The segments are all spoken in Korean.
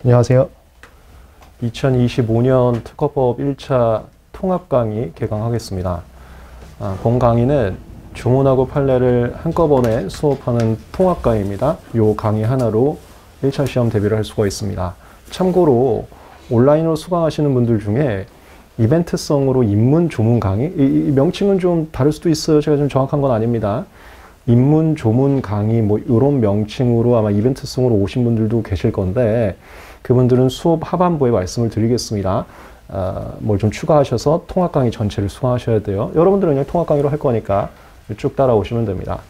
안녕하세요. 2025년 특허법 1차 통합 강의 개강하겠습니다. 본 강의는 주문하고 판례를 한꺼번에 수업하는 통합 강의입니다. 이 강의 하나로 1차 시험 대비를 할 수가 있습니다. 참고로 온라인으로 수강하시는 분들 중에 이벤트성으로 입문 조문 강의, 이 명칭은 좀 다를 수도 있어요. 제가 좀 정확한 건 아닙니다. 입문 조문 강의 뭐 이런 명칭으로 아마 이벤트성으로 오신 분들도 계실 건데 그분들은 수업 하반부에 말씀을 드리겠습니다. 뭘 좀 추가하셔서 통합 강의 전체를 수강하셔야 돼요. 여러분들은 그냥 통합 강의로 할 거니까 쭉 따라오시면 됩니다.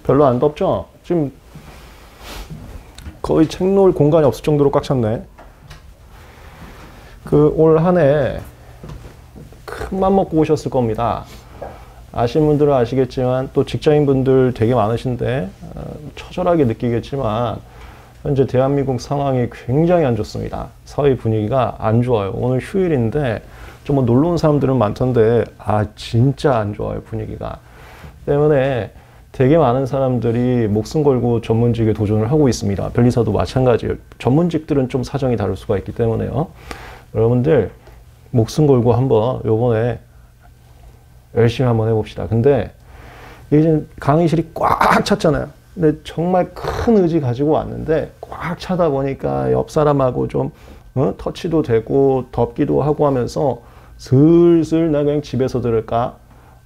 별로 안 덥죠? 지금 거의 책 놓을 공간이 없을 정도로 꽉 찼네. 올 한 해 큰맘 먹고 오셨을 겁니다. 아시는 분들은 아시겠지만 또 직장인분들 되게 많으신데 처절하게 느끼겠지만 현재 대한민국 상황이 굉장히 안 좋습니다. 사회 분위기가 안 좋아요. 오늘 휴일인데 좀 뭐 놀러 온 사람들은 많던데 진짜 안 좋아요. 분위기가. 때문에 되게 많은 사람들이 목숨 걸고 전문직에 도전을 하고 있습니다. 변리사도 마찬가지예요. 전문직들은 좀 사정이 다를 수가 있기 때문에요. 여러분들 목숨 걸고 한번 요번에 열심히 한번 해봅시다. 근데 이제 강의실이 꽉 찼잖아요. 근데 정말 큰 의지 가지고 왔는데 꽉 차다 보니까 옆 사람하고 좀 터치도 되고 덥기도 하고 하면서 슬슬 나 그냥 집에서 들을까?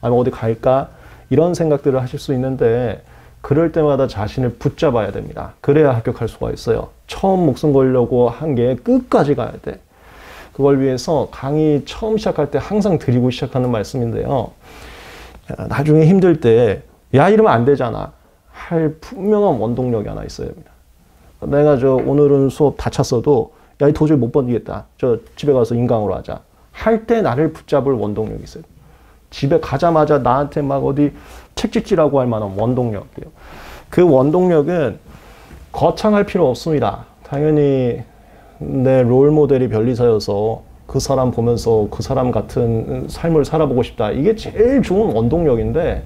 아니면 어디 갈까? 이런 생각들을 하실 수 있는데 그럴 때마다 자신을 붙잡아야 됩니다. 그래야 합격할 수가 있어요. 처음 목숨 걸려고 한 게 끝까지 가야 돼. 그걸 위해서 강의 처음 시작할 때 항상 드리고 시작하는 말씀인데요. 나중에 힘들 때, 야, 이러면 안 되잖아. 할 분명한 원동력이 하나 있어야 됩니다. 내가 오늘은 수업 다 찼어도, 야, 도저히 못 버티겠다. 집에 가서 인강으로 하자. 할 때 나를 붙잡을 원동력이 있어요. 집에 가자마자 나한테 막 어디 책찍질하고 할 만한 원동력이에요. 그 원동력은 거창할 필요 없습니다. 당연히 내 롤모델이 변리사여서 그 사람 보면서 그 사람 같은 삶을 살아보고 싶다. 이게 제일 좋은 원동력인데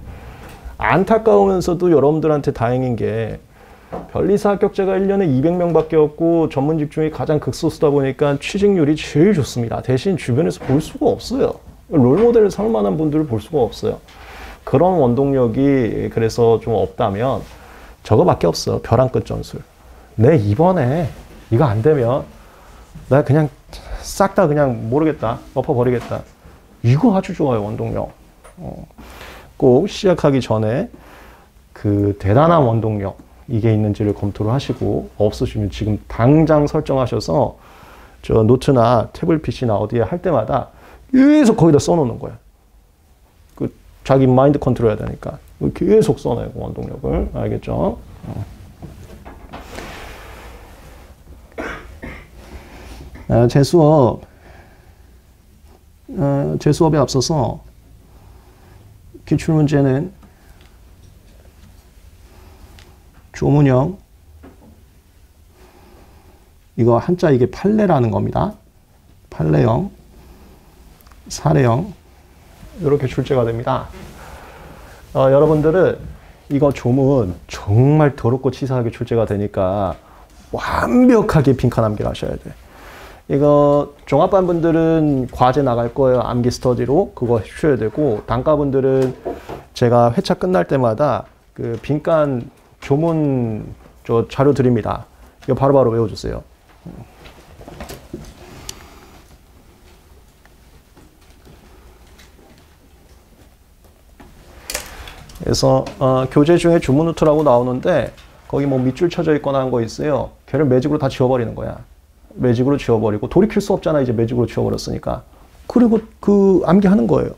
안타까우면서도 여러분들한테 다행인 게 변리사 합격자가 1년에 200명밖에 없고 전문직 중에 가장 극소수다 보니까 취직률이 제일 좋습니다. 대신 주변에서 볼 수가 없어요. 롤모델을 삼을 만한 분들을 볼 수가 없어요. 그런 원동력이 그래서 좀 없다면 저거밖에 없어. 벼랑 끝 전술. 내 이번에 이거 안 되면 나 그냥 싹 다 그냥 모르겠다. 엎어버리겠다. 이거 아주 좋아요, 원동력. 꼭 시작하기 전에 그 대단한 원동력, 이게 있는지를 검토를 하시고, 없으시면 지금 당장 설정하셔서 저 노트나 태블릿 PC나 어디에 할 때마다 계속 거기다 써놓는 거야. 그 자기 마인드 컨트롤 해야 되니까. 계속 써놔요, 그 원동력을. 알겠죠? 제 수업에 앞서서 기출문제는 조문형, 이거 한자 이게 판례라는 겁니다. 판례형, 사례형, 이렇게 출제가 됩니다. 여러분들은 이거 조문 정말 더럽고 치사하게 출제가 되니까 완벽하게 빈칸 암기를 하셔야 돼. 이거 종합반 분들은 과제 나갈 거예요. 암기 스터디로. 그거 해주셔야 되고, 단과분들은 제가 회차 끝날 때마다 그 빈칸 조문 자료 드립니다. 이거 바로바로 외워주세요. 그래서 교재 중에 조문 노트라고 나오는데 거기 뭐 밑줄 쳐져 있거나 한 거 있어요. 걔를 매직으로 다 지워버리는 거야. 매직으로 지워버리고 돌이킬 수 없잖아. 이제 매직으로 지워버렸으니까. 그리고 그 암기하는 거예요.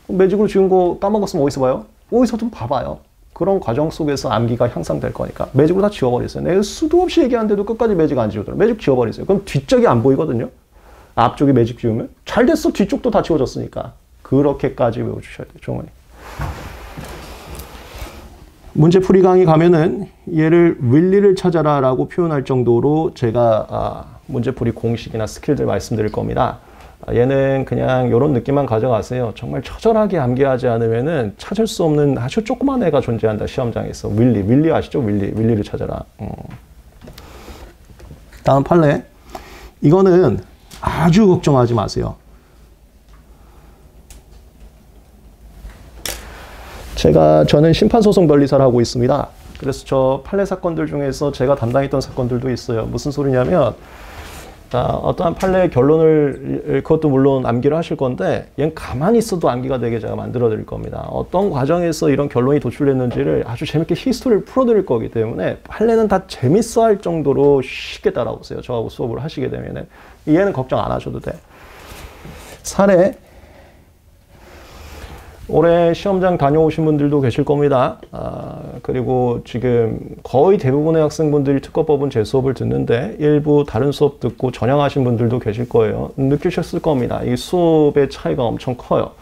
매직으로 지운 거 까먹었으면 어디서 봐요? 어디서 좀 봐봐요. 그런 과정 속에서 암기가 향상될 거니까 매직으로 다 지워버렸어요. 내가 수도 없이 얘기하는데도 끝까지 매직 안 지우더라. 매직 지워버렸어요. 그럼 뒷쪽이 안 보이거든요. 앞쪽이 매직 지우면 잘 됐어. 뒤쪽도 다 지워졌으니까. 그렇게까지 외워주셔야 돼요. 종원이. 문제풀이 강의 가면은 얘를 윌리를 찾아라 라고 표현할 정도로 제가 문제풀이 공식이나 스킬들 말씀드릴 겁니다. 얘는 그냥 이런 느낌만 가져가세요. 정말 처절하게 암기하지 않으면은 찾을 수 없는 아주 조그만 애가 존재한다. 시험장에서. 윌리 아시죠? 윌리를 찾아라. 다음 판례. 이거는 아주 걱정하지 마세요. 저는 심판소송 변리사를 하고 있습니다. 그래서 저 판례 사건들 중에서 제가 담당했던 사건들도 있어요. 무슨 소리냐면, 어떠한 판례의 결론을, 그것도 물론 암기를 하실 건데, 얘는 가만히 있어도 암기가 되게 제가 만들어 드릴 겁니다. 어떤 과정에서 이런 결론이 도출됐는지를 아주 재밌게 히스토리를 풀어 드릴 거기 때문에, 판례는 다 재밌어 할 정도로 쉽게 따라오세요. 저하고 수업을 하시게 되면은. 얘는 걱정 안 하셔도 돼. 사례. 올해 시험장 다녀오신 분들도 계실 겁니다. 그리고 지금 거의 대부분의 학생분들이 특허법은 제 수업을 듣는데 일부 다른 수업 듣고 전향하신 분들도 계실 거예요. 느끼셨을 겁니다. 이 수업의 차이가 엄청 커요.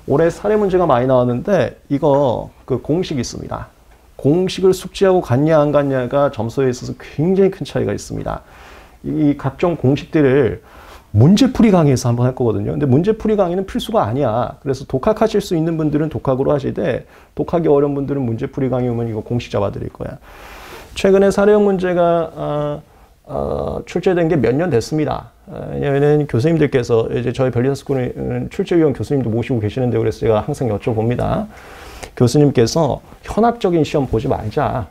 올해 사례 문제가 많이 나왔는데 이거 그 공식이 있습니다. 공식을 숙지하고 갔냐 안 갔냐가 점수에 있어서 굉장히 큰 차이가 있습니다. 이 각종 공식들을 문제풀이 강의에서 한번 할 거거든요. 근데 문제풀이 강의는 필수가 아니야. 그래서 독학하실 수 있는 분들은 독학으로 하시되 독학이 어려운 분들은 문제풀이 강의 오면 이거 공식 잡아드릴 거야. 최근에 사례형 문제가 출제된 게 몇 년 됐습니다. 왜냐면은 교수님들께서 이제 저희 변리사스쿨은 출제위원 교수님도 모시고 계시는데 그래서 제가 항상 여쭤봅니다. 교수님께서 현학적인 시험 보지 말자.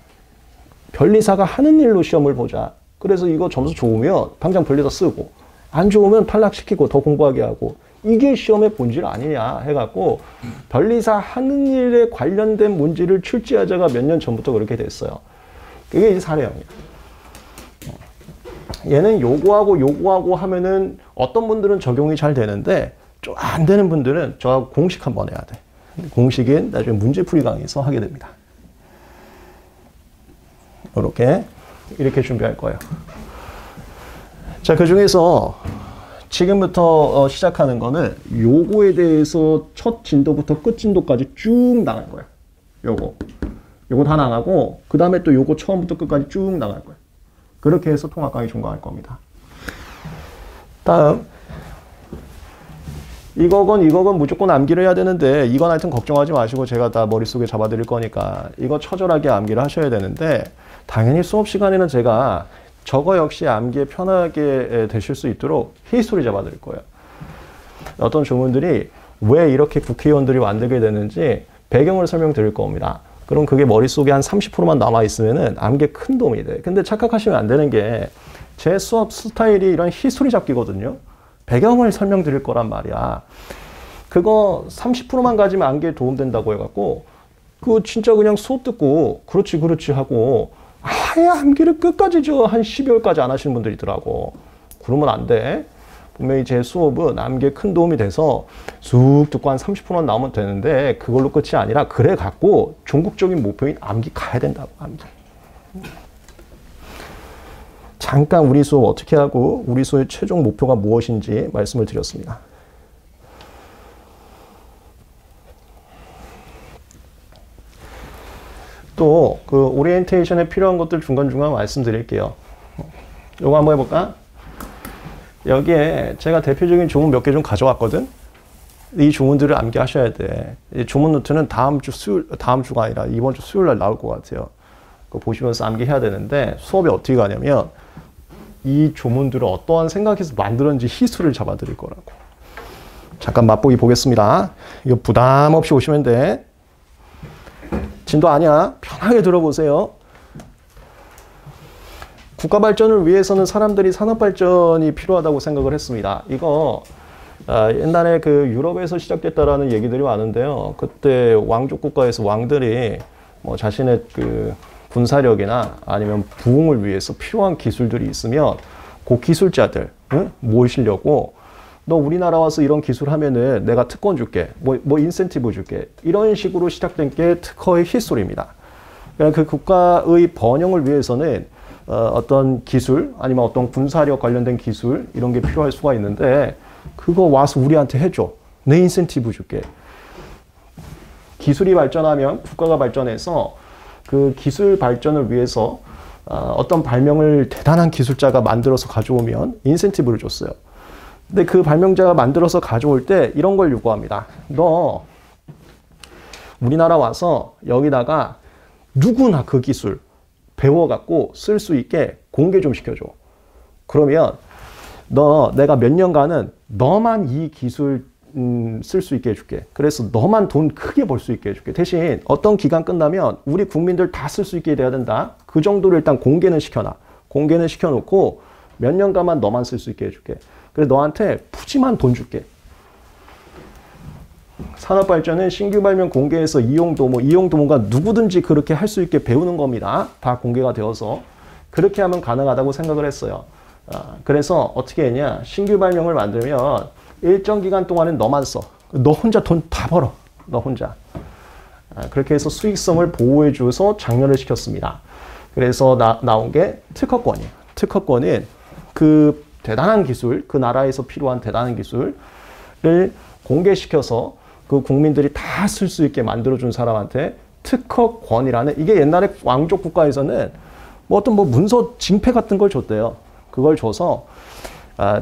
변리사가 하는 일로 시험을 보자. 그래서 이거 점수 좋으면 당장 변리사 쓰고 안 좋으면 탈락시키고 더 공부하게 하고 이게 시험의 본질 아니냐 해갖고 변리사 하는 일에 관련된 문제를 출제하자가 몇 년 전부터 그렇게 됐어요. 그게 이제 사례형이야. 얘는 요거하고 하면은 어떤 분들은 적용이 잘 되는데 좀 안 되는 분들은 저하고 공식 한번 해야 돼. 공식은 나중에 문제풀이 강의에서 하게 됩니다. 이렇게 준비할 거예요. 자, 그 중에서 지금부터 시작하는 거는 요거에 대해서 첫 진도부터 끝 진도까지 쭉 나갈 거예요. 요거 다 나가고 그 다음에 또 요거 처음부터 끝까지 쭉 나갈 거예요. 그렇게 해서 통합 강의 종강할 겁니다. 다음 이거건 무조건 암기를 해야 되는데 이건 하여튼 걱정하지 마시고 제가 다 머릿속에 잡아드릴 거니까 이거 처절하게 암기를 하셔야 되는데 당연히 수업 시간에는 제가 저거 역시 암기에 편하게 되실 수 있도록 히스토리 잡아드릴 거예요. 어떤 조문들이 왜 이렇게 국회의원들이 만들게 되는지 배경을 설명드릴 겁니다. 그럼 그게 머릿속에 한 30%만 남아있으면은 암기에 큰 도움이 돼. 근데 착각하시면 안 되는 게 제 수업 스타일이 이런 히스토리 잡기거든요. 배경을 설명드릴 거란 말이야. 그거 30%만 가지면 암기에 도움된다고 해갖고 그거 진짜 그냥 수업 듣고 그렇지 하고 아예 암기를 끝까지 한 12월까지 안 하시는 분들이 있더라고. 그러면 안 돼. 분명히 제 수업은 암기에 큰 도움이 돼서 쑥 듣고 한 30%만 나오면 되는데 그걸로 끝이 아니라 그래 갖고 종국적인 목표인 암기 가야 된다고. 암기. 잠깐 우리 수업 어떻게 하고 우리 수업의 최종 목표가 무엇인지 말씀을 드렸습니다. 또 그 오리엔테이션에 필요한 것들 중간중간 말씀드릴게요. 요거 한번 해볼까? 여기에 제가 대표적인 조문 몇 개 좀 가져왔거든. 이 조문들을 암기하셔야 돼. 이 조문 노트는 다음 주가 아니라 이번 주 수요일 날 나올 것 같아요. 그거 보시면서 암기해야 되는데 수업이 어떻게 가냐면 이 조문들을 어떠한 생각에서 만들었는지 히스토리를 잡아드릴 거라고. 잠깐 맛보기 보겠습니다. 이거 부담 없이 오시면 돼. 진도 아니야. 편하게 들어보세요. 국가 발전을 위해서는 사람들이 산업 발전이 필요하다고 생각을 했습니다. 이거 옛날에 그 유럽에서 시작됐다라는 얘기들이 많은데요. 그때 왕족 국가에서 왕들이 뭐 자신의 그 군사력이나 아니면 부흥을 위해서 필요한 기술들이 있으면 그 기술자들 모시려고 너 우리나라 와서 이런 기술 하면은 내가 특권 줄게. 뭐 인센티브 줄게. 이런 식으로 시작된 게 특허의 히스토리입니다. 그러니까 그 국가의 번영을 위해서는 어떤 기술 아니면 어떤 군사력 관련된 기술 이런 게 필요할 수가 있는데 그거 와서 우리한테 해줘. 내 인센티브 줄게. 기술이 발전하면 국가가 발전해서 그 기술 발전을 위해서 어떤 발명을 대단한 기술자가 만들어서 가져오면 인센티브를 줬어요. 근데 그 발명자가 만들어서 가져올 때 이런 걸 요구합니다. 너 우리나라 와서 여기다가 누구나 그 기술 배워갖고 쓸 수 있게 공개 좀 시켜줘. 그러면 내가 몇 년간은 너만 이 기술 쓸 수 있게 해줄게. 그래서 너만 돈 크게 벌 수 있게 해줄게. 대신 어떤 기간 끝나면 우리 국민들 다 쓸 수 있게 돼야 된다. 그 정도로 일단 공개는 시켜놔. 공개는 시켜놓고 몇 년간만 너만 쓸 수 있게 해줄게. 그래서 너한테 푸짐한 돈 줄게. 산업발전은 신규 발명 공개해서 이용도모가 누구든지 그렇게 할 수 있게 배우는 겁니다. 다 공개가 되어서. 그렇게 하면 가능하다고 생각을 했어요. 그래서 어떻게 했냐. 신규 발명을 만들면 일정 기간 동안은 너만 써. 너 혼자 돈 다 벌어. 너 혼자. 그렇게 해서 수익성을 보호해줘서 장려를 시켰습니다. 그래서 나온 게 특허권이에요. 특허권은 그 대단한 기술, 그 나라에서 필요한 대단한 기술을 공개시켜서 그 국민들이 다 쓸 수 있게 만들어준 사람한테 특허권이라는, 이게 옛날에 왕족 국가에서는 어떤 문서 징패 같은 걸 줬대요. 그걸 줘서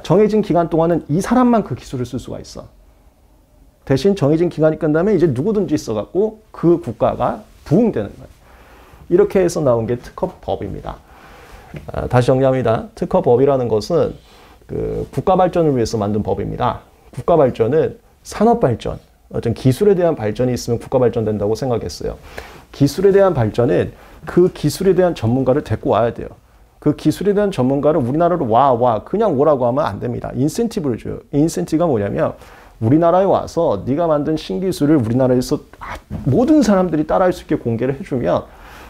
정해진 기간 동안은 이 사람만 그 기술을 쓸 수가 있어. 대신 정해진 기간이 끝나면 이제 누구든지 써갖고 그 국가가 부흥되는 거예요. 이렇게 해서 나온 게 특허법입니다. 다시 정리합니다. 특허법이라는 것은 그 국가 발전을 위해서 만든 법입니다. 국가 발전은 산업 발전, 어떤 기술에 대한 발전이 있으면 국가 발전된다고 생각했어요. 기술에 대한 발전은 그 기술에 대한 전문가를 데리고 와야 돼요. 그 기술에 대한 전문가를 우리나라로 그냥 오라고 하면 안 됩니다. 인센티브를 줘요. 인센티브가 뭐냐면 우리나라에 와서 네가 만든 신기술을 우리나라에서 모든 사람들이 따라할 수 있게 공개를 해주면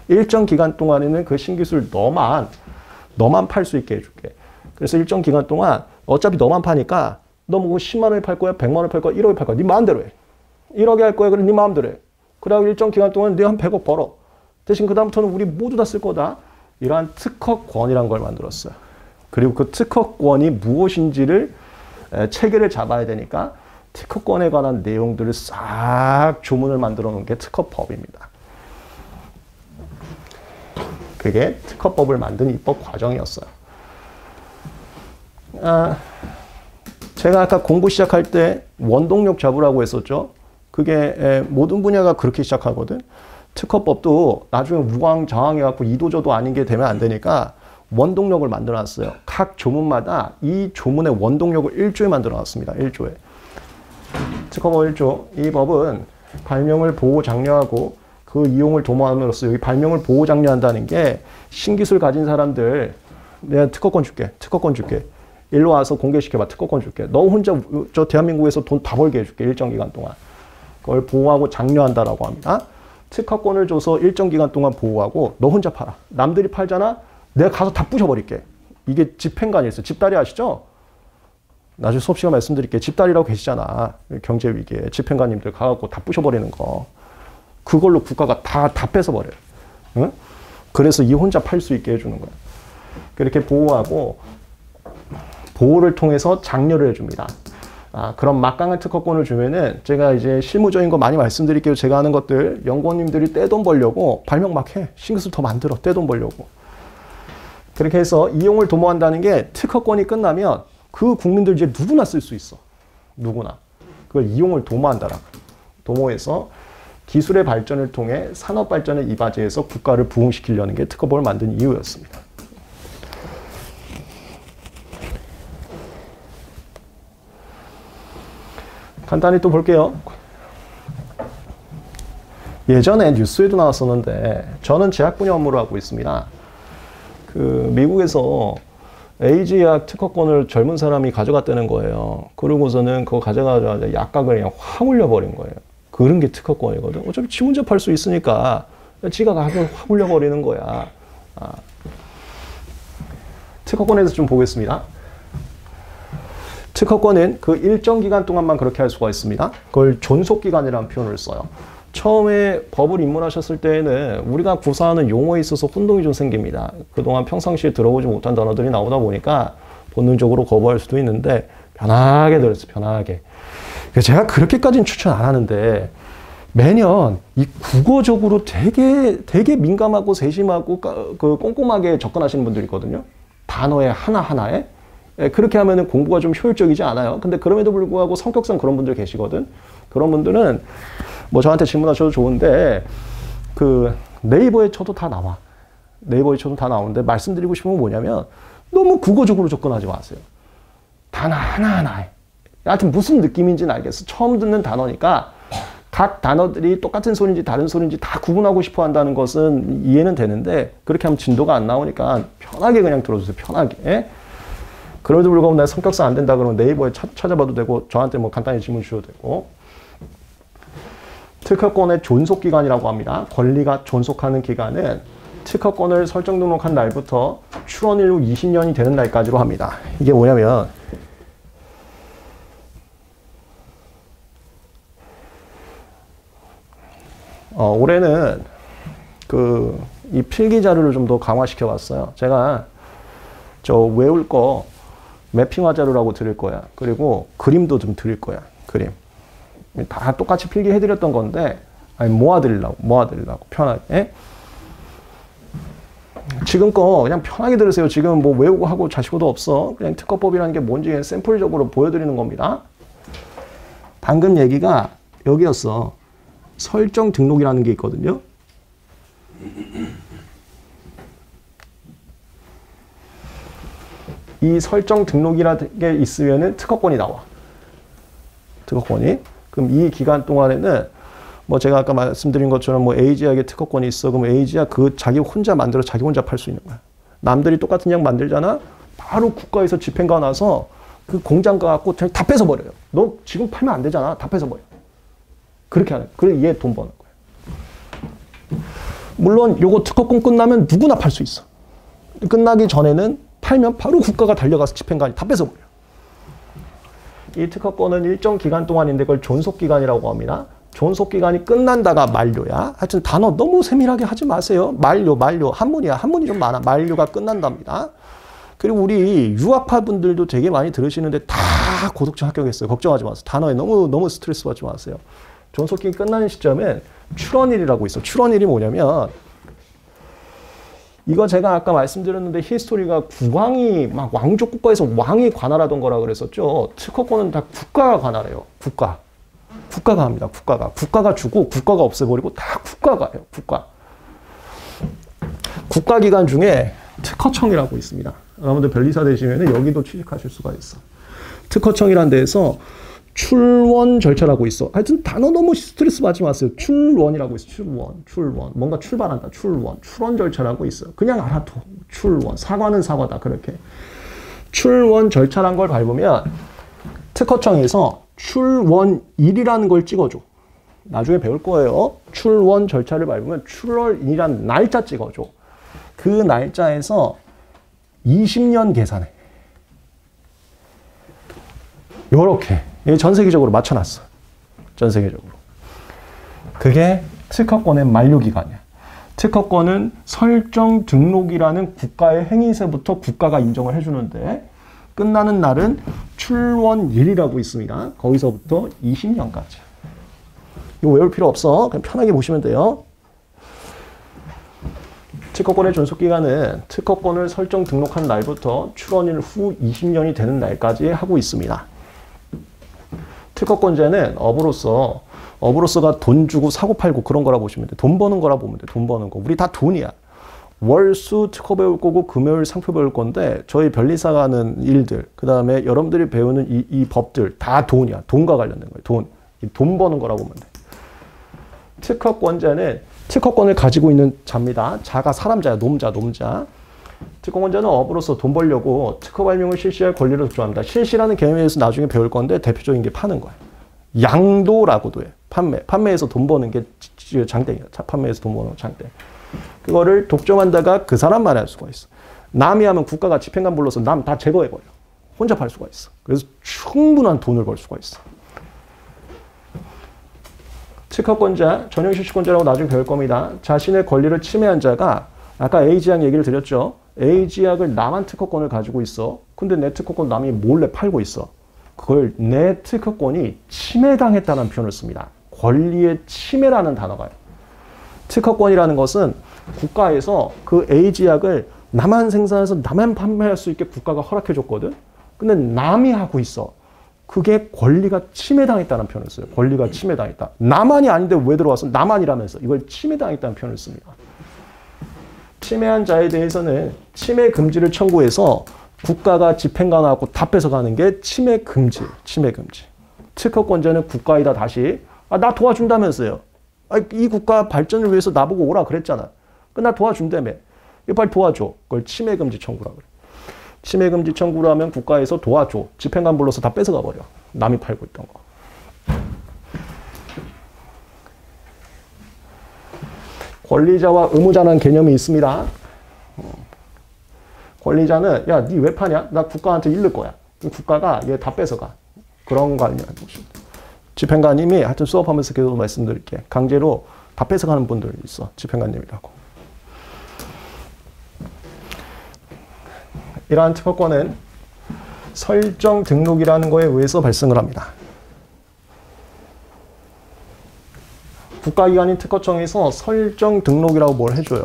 일정 기간 동안에는 그 신기술 너만 팔 수 있게 해줄게. 그래서 일정 기간 동안 어차피 너만 파니까 너 10만 원에 팔 거야, 100만 원에 팔 거야, 1억에 팔 거야. 네 마음대로 해. 1억에 할 거야. 그럼 네 마음대로 해. 그러고 일정 기간 동안 네가 한 100억 벌어. 대신 그 다음부터는 우리 모두 다 쓸 거다. 이러한 특허권이란 걸 만들었어요. 그리고 그 특허권이 무엇인지를 체계를 잡아야 되니까 특허권에 관한 내용들을 싹 조문을 만들어 놓은 게 특허법입니다. 그게 특허법을 만든 입법 과정이었어요. 제가 아까 공부 시작할 때 원동력 잡으라고 했었죠. 그게 모든 분야가 그렇게 시작하거든. 특허법도 나중에 우왕좌왕해갖고 이도저도 아닌 게 되면 안 되니까 원동력을 만들어놨어요. 각 조문마다 이 조문의 원동력을 1조에 만들어놨습니다. 1조에. 특허법 1조. 이 법은 발명을 보호 장려하고 그 이용을 도모함으로써, 여기 발명을 보호 장려한다는 게 신기술 가진 사람들 내가 특허권 줄게. 일로 와서 공개시켜봐. 특허권 줄게. 너 혼자 저 대한민국에서 돈 다 벌게 해줄게. 일정 기간 동안. 그걸 보호하고 장려한다라고 합니다. 특허권을 줘서 일정 기간 동안 보호하고 너 혼자 팔아. 남들이 팔잖아. 내가 가서 다 부셔버릴게. 이게 집행관이 있어요. 집다리 아시죠? 나중에 수업 시간 말씀드릴게요. 집다리라고 계시잖아. 경제위기에. 집행관님들 가갖고 다 부셔버리는 거. 그걸로 국가가 다 뺏어버려요. 응? 그래서 이 혼자 팔 수 있게 해주는 거야. 그렇게 보호하고 보호를 통해서 장려를 해줍니다. 그럼 막강한 특허권을 주면은 제가 이제 실무적인 거 많이 말씀드릴게요. 제가 하는 것들 연구원님들이 떼돈 벌려고 발명 막 해. 신기술 더 만들어. 떼돈 벌려고. 그렇게 해서 이용을 도모한다는 게 특허권이 끝나면 그 국민들 이제 누구나 쓸 수 있어. 누구나. 그걸 이용을 도모한다라고. 도모해서 기술의 발전을 통해 산업 발전에 이바지해서 국가를 부흥시키려는 게 특허법을 만든 이유였습니다. 간단히 또 볼게요. 예전에 뉴스에도 나왔었는데 저는 제약 분야 업무를 하고 있습니다. 그 미국에서 에이즈 약 특허권을 젊은 사람이 가져갔다는 거예요. 그러고서는 그거 가져가자마자 약각을 그냥 확 올려버린 거예요. 그런 게 특허권이거든. 어차피 지 혼자 팔 수 있으니까 지가 가격 확 올려버리는 거야. 특허권에서 좀 보겠습니다. 특허권은 그 일정 기간 동안만 그렇게 할 수가 있습니다. 그걸 존속기간이라는 표현을 써요. 처음에 법을 입문하셨을 때에는 우리가 구사하는 용어에 있어서 혼동이 좀 생깁니다. 그동안 평상시에 들어보지 못한 단어들이 나오다 보니까 본능적으로 거부할 수도 있는데 편하게 들었어요. 편하게. 제가 그렇게까지는 추천 안 하는데 매년 이 국어적으로 되게 민감하고 세심하고 그 꼼꼼하게 접근하시는 분들이 있거든요. 단어의 하나하나에. 예, 그렇게 하면은 공부가 좀 효율적이지 않아요. 근데 그럼에도 불구하고 성격상 그런 분들 계시거든. 그런 분들은 뭐 저한테 질문하셔도 좋은데 그 네이버에 쳐도 다 나와. 네이버에 쳐도 다 나오는데 말씀드리고 싶은 건 뭐냐면 너무 국어적으로 접근하지 마세요. 단어 하나하나에. 하여튼 무슨 느낌인지는 알겠어. 처음 듣는 단어니까 각 단어들이 똑같은 소리인지 다른 소리인지 다 구분하고 싶어 한다는 것은 이해는 되는데 그렇게 하면 진도가 안 나오니까 편하게 그냥 들어주세요. 편하게. 예? 그럼에도 불구하고 내 성격상 안 된다 그러면 네이버에 찾아봐도 되고 저한테 뭐 간단히 질문 주셔도 되고. 특허권의 존속기간이라고 합니다. 권리가 존속하는 기간은 특허권을 설정 등록한 날부터 출원일 후 20년이 되는 날까지로 합니다. 이게 뭐냐면 올해는 이 필기 자료를 좀 더 강화시켜 봤어요. 제가 저 외울 거 매핑화 자료라고 드릴 거야. 그리고 그림도 좀 드릴 거야. 그림. 다 똑같이 필기해 드렸던 건데 모아드리려고 편하게. 지금 거 그냥 편하게 들으세요. 지금 뭐 외우고 하고 자시고도 없어. 그냥 특허법이라는 게 뭔지 샘플적으로 보여드리는 겁니다. 방금 얘기가 여기였어. 설정 등록이라는 게 있거든요. 이 설정 등록이라는 게 있으면은 특허권이 나와. 특허권이. 그럼 이 기간 동안에는 뭐 제가 아까 말씀드린 것처럼 뭐 A지약에 특허권이 있어. 그럼 A지약 그 자기 혼자 만들어 자기 혼자 팔 수 있는 거야. 남들이 똑같은 약 만들잖아. 바로 국가에서 집행가 나서 그 공장 가갖고 다 뺏어버려요. 너 지금 팔면 안 되잖아. 다 뺏어버려. 그렇게 하는 거야. 그래 얘 돈 버는 거야. 물론 요거 특허권 끝나면 누구나 팔 수 있어. 끝나기 전에는 팔면 바로 국가가 달려가서 집행관이 다 뺏어버려. 이 특허권은 일정 기간 동안인데 그걸 존속기간이라고 합니다. 존속기간이 끝난다가 만료야. 하여튼 단어 너무 세밀하게 하지 마세요. 만료. 한문이야. 한문이 좀 많아. 만료가 끝난답니다. 그리고 우리 유학파 분들도 되게 많이 들으시는데 다 고득점 합격했어요. 걱정하지 마세요. 단어에 너무 스트레스 받지 마세요. 존속기간 끝나는 시점에 출원일이라고 있어. 출원일이 뭐냐면 이거 제가 아까 말씀드렸는데 히스토리가 국왕이 막 왕족 국가에서 왕이 관할하던 거라 그랬었죠. 특허권은 다 국가가 관할해요. 국가가 합니다. 국가가 주고 국가가 없애버리고 다 국가가 해요. 국가기관 중에 특허청이라고 있습니다. 여러분들 변리사 되시면 여기도 취직하실 수가 있어. 특허청이라는 데에서 출원 절차라고 있어. 하여튼 단어 너무 스트레스 받지 마세요. 출원이라고 있어. 출원. 뭔가 출발한다. 출원 절차라고 있어요. 그냥 알아둬. 출원. 사과는 사과다. 그렇게. 출원 절차란 걸 밟으면 특허청에서 출원일이라는 걸 찍어줘. 나중에 배울 거예요. 출원 절차를 밟으면 출원이라는 날짜 찍어줘. 그 날짜에서 20년 계산해. 요렇게. 전 세계적으로 맞춰놨어. 전 세계적으로. 그게 특허권의 만료기간이야. 특허권은 설정 등록이라는 국가의 행위세부터 국가가 인정을 해주는데 끝나는 날은 출원일이라고 있습니다. 거기서부터 20년까지. 이거 외울 필요 없어. 그냥 편하게 보시면 돼요. 특허권의 존속기간은 특허권을 설정 등록한 날부터 출원일 후 20년이 되는 날까지 하고 있습니다. 특허권자는 업으로서가 돈 주고 사고 팔고 그런 거라 보시면 돼. 돈 버는 거라 보면 돼. 돈 버는 거. 우리 다 돈이야. 월수 특허 배울 거고 금요일 상표 배울 건데 저희 변리사가 하는 일들 그 다음에 여러분들이 배우는 이 법들 다 돈이야. 돈과 관련된 거예요. 돈 버는 거라 보면 돼. 특허권자는 특허권을 가지고 있는 자입니다. 자가 사람자야. 놈자. 특허권자는 업으로서 돈 벌려고 특허 발명을 실시할 권리를 독점합니다. 실시라는 개념에서 나중에 배울 건데 대표적인 게 파는 거야. 양도라고도 해. 판매에서 돈 버는 게 장땡이야. 판매에서 돈 버는 장땡. 그거를 독점한다가 그 사람만 할 수가 있어. 남이 하면 국가가 집행관 불러서 남 다 제거해버려. 혼자 팔 수가 있어. 그래서 충분한 돈을 벌 수가 있어. 특허권자, 전용 실시권자라고 나중에 배울 겁니다. 자신의 권리를 침해한 자가 아까 A지약 얘기를 드렸죠. A지약을 남한 특허권을 가지고 있어. 근데 내 특허권 남이 몰래 팔고 있어. 그걸 내 특허권이 침해당했다는 표현을 씁니다. 권리의 침해라는 단어가요. 특허권이라는 것은 국가에서 그 A지약을 나만 생산해서 나만 판매할 수 있게 국가가 허락해 줬거든. 근데 남이 하고 있어. 그게 권리가 침해당했다는 표현을 써요. 권리가 침해당했다. 나만이 아닌데 왜 들어와서 나만이라면서 이걸 침해당했다는 표현을 씁니다. 침해한 자에 대해서는 침해 금지를 청구해서 국가가 집행관하고 다 뺏어가는 게 침해 금지. 특허권자는 국가에다 다시 나 도와준다면서요. 이 국가 발전을 위해서 나보고 오라 그랬잖아. 나 도와준다며. 이거 빨리 도와줘. 그걸 침해 금지 청구라고 그래. 침해 금지 청구를 하면 국가에서 도와줘. 집행관 불러서 다 뺏어가 버려. 남이 팔고 있던 거. 권리자와 의무자라는 개념이 있습니다. 권리자는 야, 니 왜 파냐? 나 국가한테 잃을 거야. 국가가 얘 다 뺏어가. 그런 거 아니야. 집행관님이 하여튼 수업하면서 계속 말씀드릴게. 강제로 다 뺏어가는 분들 있어. 집행관님이라고. 이러한 특허권은 설정 등록이라는 거에 의해서 발생을 합니다. 국가기관인 특허청에서 설정 등록이라고 뭘 해줘요.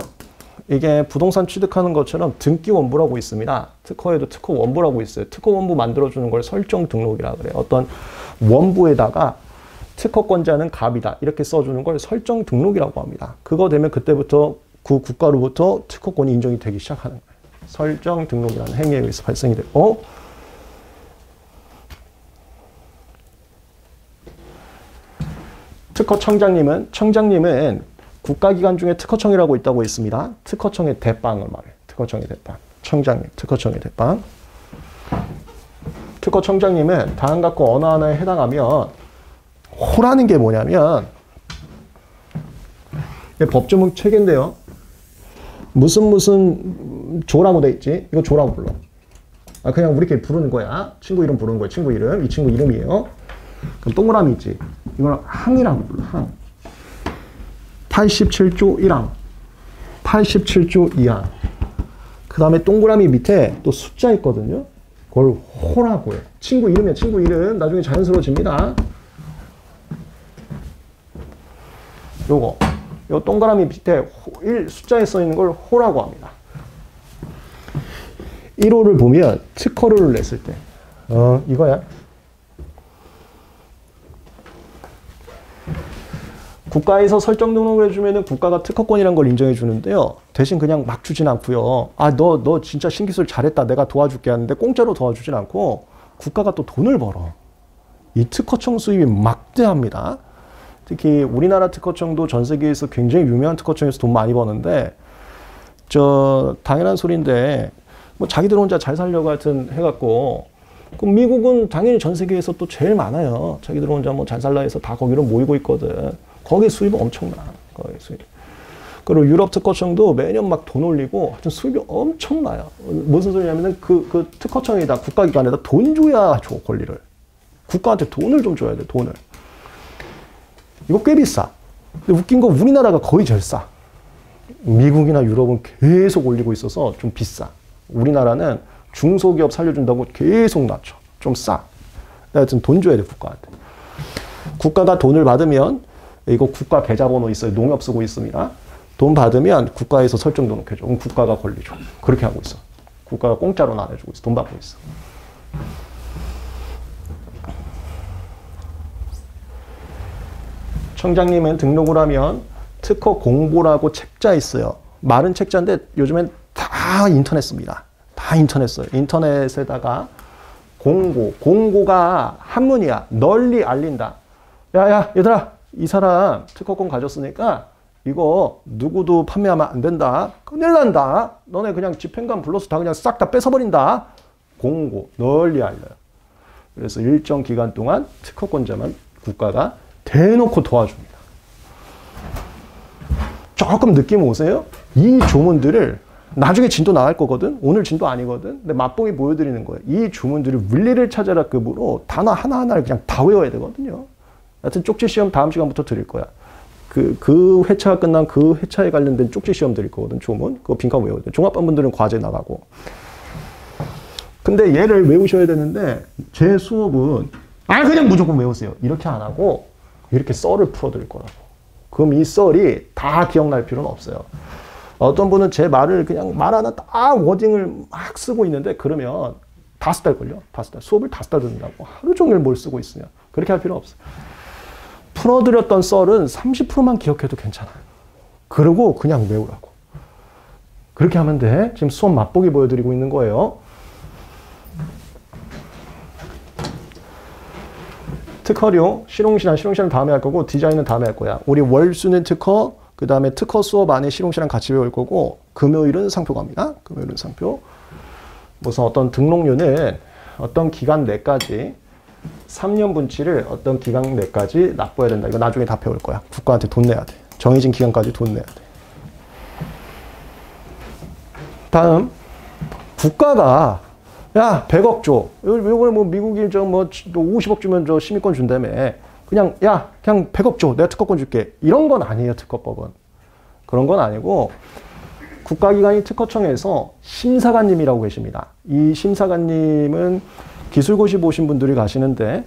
이게 부동산 취득하는 것처럼 등기 원부라고 있습니다. 특허에도 특허 원부라고 있어요. 특허 원부 만들어주는 걸 설정 등록이라고 그래요. 어떤 원부에다가 특허권자는 갑이다 이렇게 써주는 걸 설정 등록이라고 합니다. 그거 되면 그때부터 그 국가로부터 특허권이 인정이 되기 시작하는 거예요. 설정 등록이라는 행위에 의해서 발생이 되고 청장님은 국가기관 중에 특허청이라고 있다고 있습니다. 특허청의 대빵을 말해요. 특허청의 대빵. 청장님, 특허청의 대빵. 특허청장님은 다음 갖고 어느 하나에 해당하면 호라는 게 뭐냐면 법조문 체계인데요. 무슨 조라고 돼 있지? 이거 조라고 불러. 그냥 우리끼리 부르는 거야. 친구 이름 부르는 거야. 친구 이름. 이 친구 이름이에요. 그럼 동그라미 있지? 이거는 항이라고 불러. 항. 87조 1항. 87조 2항. 그 다음에 동그라미 밑에 또 숫자 있거든요. 그걸 호라고 해. 친구 이름이야. 친구 이름. 나중에 자연스러워집니다. 요거. 요 동그라미 밑에 1 숫자에 써 있는 걸 호라고 합니다. 1호를 보면 특허를 냈을 때. 이거야. 국가에서 설정 등록을 해주면 국가가 특허권이라는 걸 인정해 주는데요. 대신 그냥 막 주진 않고요. 너 진짜 신기술 잘했다. 내가 도와줄게 하는데 공짜로 도와주진 않고 국가가 또 돈을 벌어. 이 특허청 수입이 막대합니다. 특히 우리나라 특허청도 전 세계에서 굉장히 유명한 특허청에서 돈 많이 버는데 당연한 소리인데 뭐 자기들 혼자 잘 살려고 하여튼 해갖고 그럼 미국은 당연히 전 세계에서 또 제일 많아요. 자기들 혼자 뭐 잘 살라 해서 다 거기로 모이고 있거든. 거기 수입은 엄청나. 거기 수입. 그리고 유럽 특허청도 매년 막 돈 올리고 하여튼 수입이 엄청나요. 무슨 소리냐면은 그 특허청에다 국가기관에다 돈 줘야 줘, 권리를. 국가한테 돈을 좀 줘야 돼, 돈을. 이거 꽤 비싸. 근데 웃긴 거 우리나라가 거의 제일 싸. 미국이나 유럽은 계속 올리고 있어서 좀 비싸. 우리나라는 중소기업 살려준다고 계속 낮춰. 좀 싸. 하여튼 돈 줘야 돼, 국가한테. 국가가 돈을 받으면 이거 국가 계좌번호 있어요. 농협 쓰고 있습니다. 돈 받으면 국가에서 설정 등록해줘. 그럼 국가가 권리 줘. 그렇게 하고 있어. 국가가 공짜로 나눠주고 있어. 돈 받고 있어. 청장님은 등록을 하면 특허 공보라고 책자 있어요. 말은 책자인데 요즘엔 다 인터넷 씁니다. 다 인터넷 써요. 인터넷에다가 공고가 한문이야. 널리 알린다. 야, 얘들아. 이 사람 특허권 가졌으니까 이거 누구도 판매하면 안 된다. 큰일 난다. 너네 그냥 집행관 불러서 다 그냥 싹 다 뺏어버린다. 공고 널리 알려요. 그래서 일정 기간 동안 특허권자만 국가가 대놓고 도와줍니다. 조금 느낌 오세요? 이 조문들을 나중에 진도 나갈 거거든. 오늘 진도 아니거든. 근데 맛보기 보여드리는 거예요. 이 조문들을 물리를 찾아라 급으로 단어 하나하나를 그냥 다 외워야 되거든요. 하여튼 쪽지 시험 다음 시간부터 드릴 거야. 그 회차가 끝난 그 회차에 관련된 쪽지 시험 드릴 거거든, 조문. 그거 빈칸 외워야 돼. 종합반분들은 과제 나가고. 근데 얘를 외우셔야 되는데, 제 수업은, 그냥 무조건 외우세요. 이렇게 안 하고, 이렇게 썰을 풀어드릴 거라고. 그럼 이 썰이 다 기억날 필요는 없어요. 어떤 분은 제 말을 그냥 말 하나 딱 워딩을 막 쓰고 있는데, 그러면 5달 걸려. 5달. 수업을 5달 듣는다고. 하루 종일 뭘 쓰고 있으냐. 그렇게 할 필요 없어. 풀어드렸던 썰은 30%만 기억해도 괜찮아. 그러고 그냥 외우라고. 그렇게 하면 돼. 지금 수업 맛보기 보여드리고 있는 거예요. 특허료, 실용시간 다음에 할 거고 디자인은 다음에 할 거야. 우리 월수는 특허, 그 다음에 특허 수업 안에 실용시간 같이 배울 거고 금요일은 상표 갑니다. 금요일은 상표. 무슨 어떤 등록료는 어떤 기간 내까지 3년 분치를 어떤 기간 내까지 납부해야 된다. 이거 나중에 다 배울 거야. 국가한테 돈 내야 돼. 정해진 기간까지 돈 내야 돼. 다음 국가가 야 100억 줘. 이번에 뭐 미국이 저 뭐 50억 주면 저 시민권 준다며. 그냥 야 그냥 100억 줘. 내가 특허권 줄게. 이런 건 아니에요. 특허법은. 그런 건 아니고 국가기관인 특허청에서 심사관님이라고 계십니다. 이 심사관님은 기술고시 보신 분들이 가시는데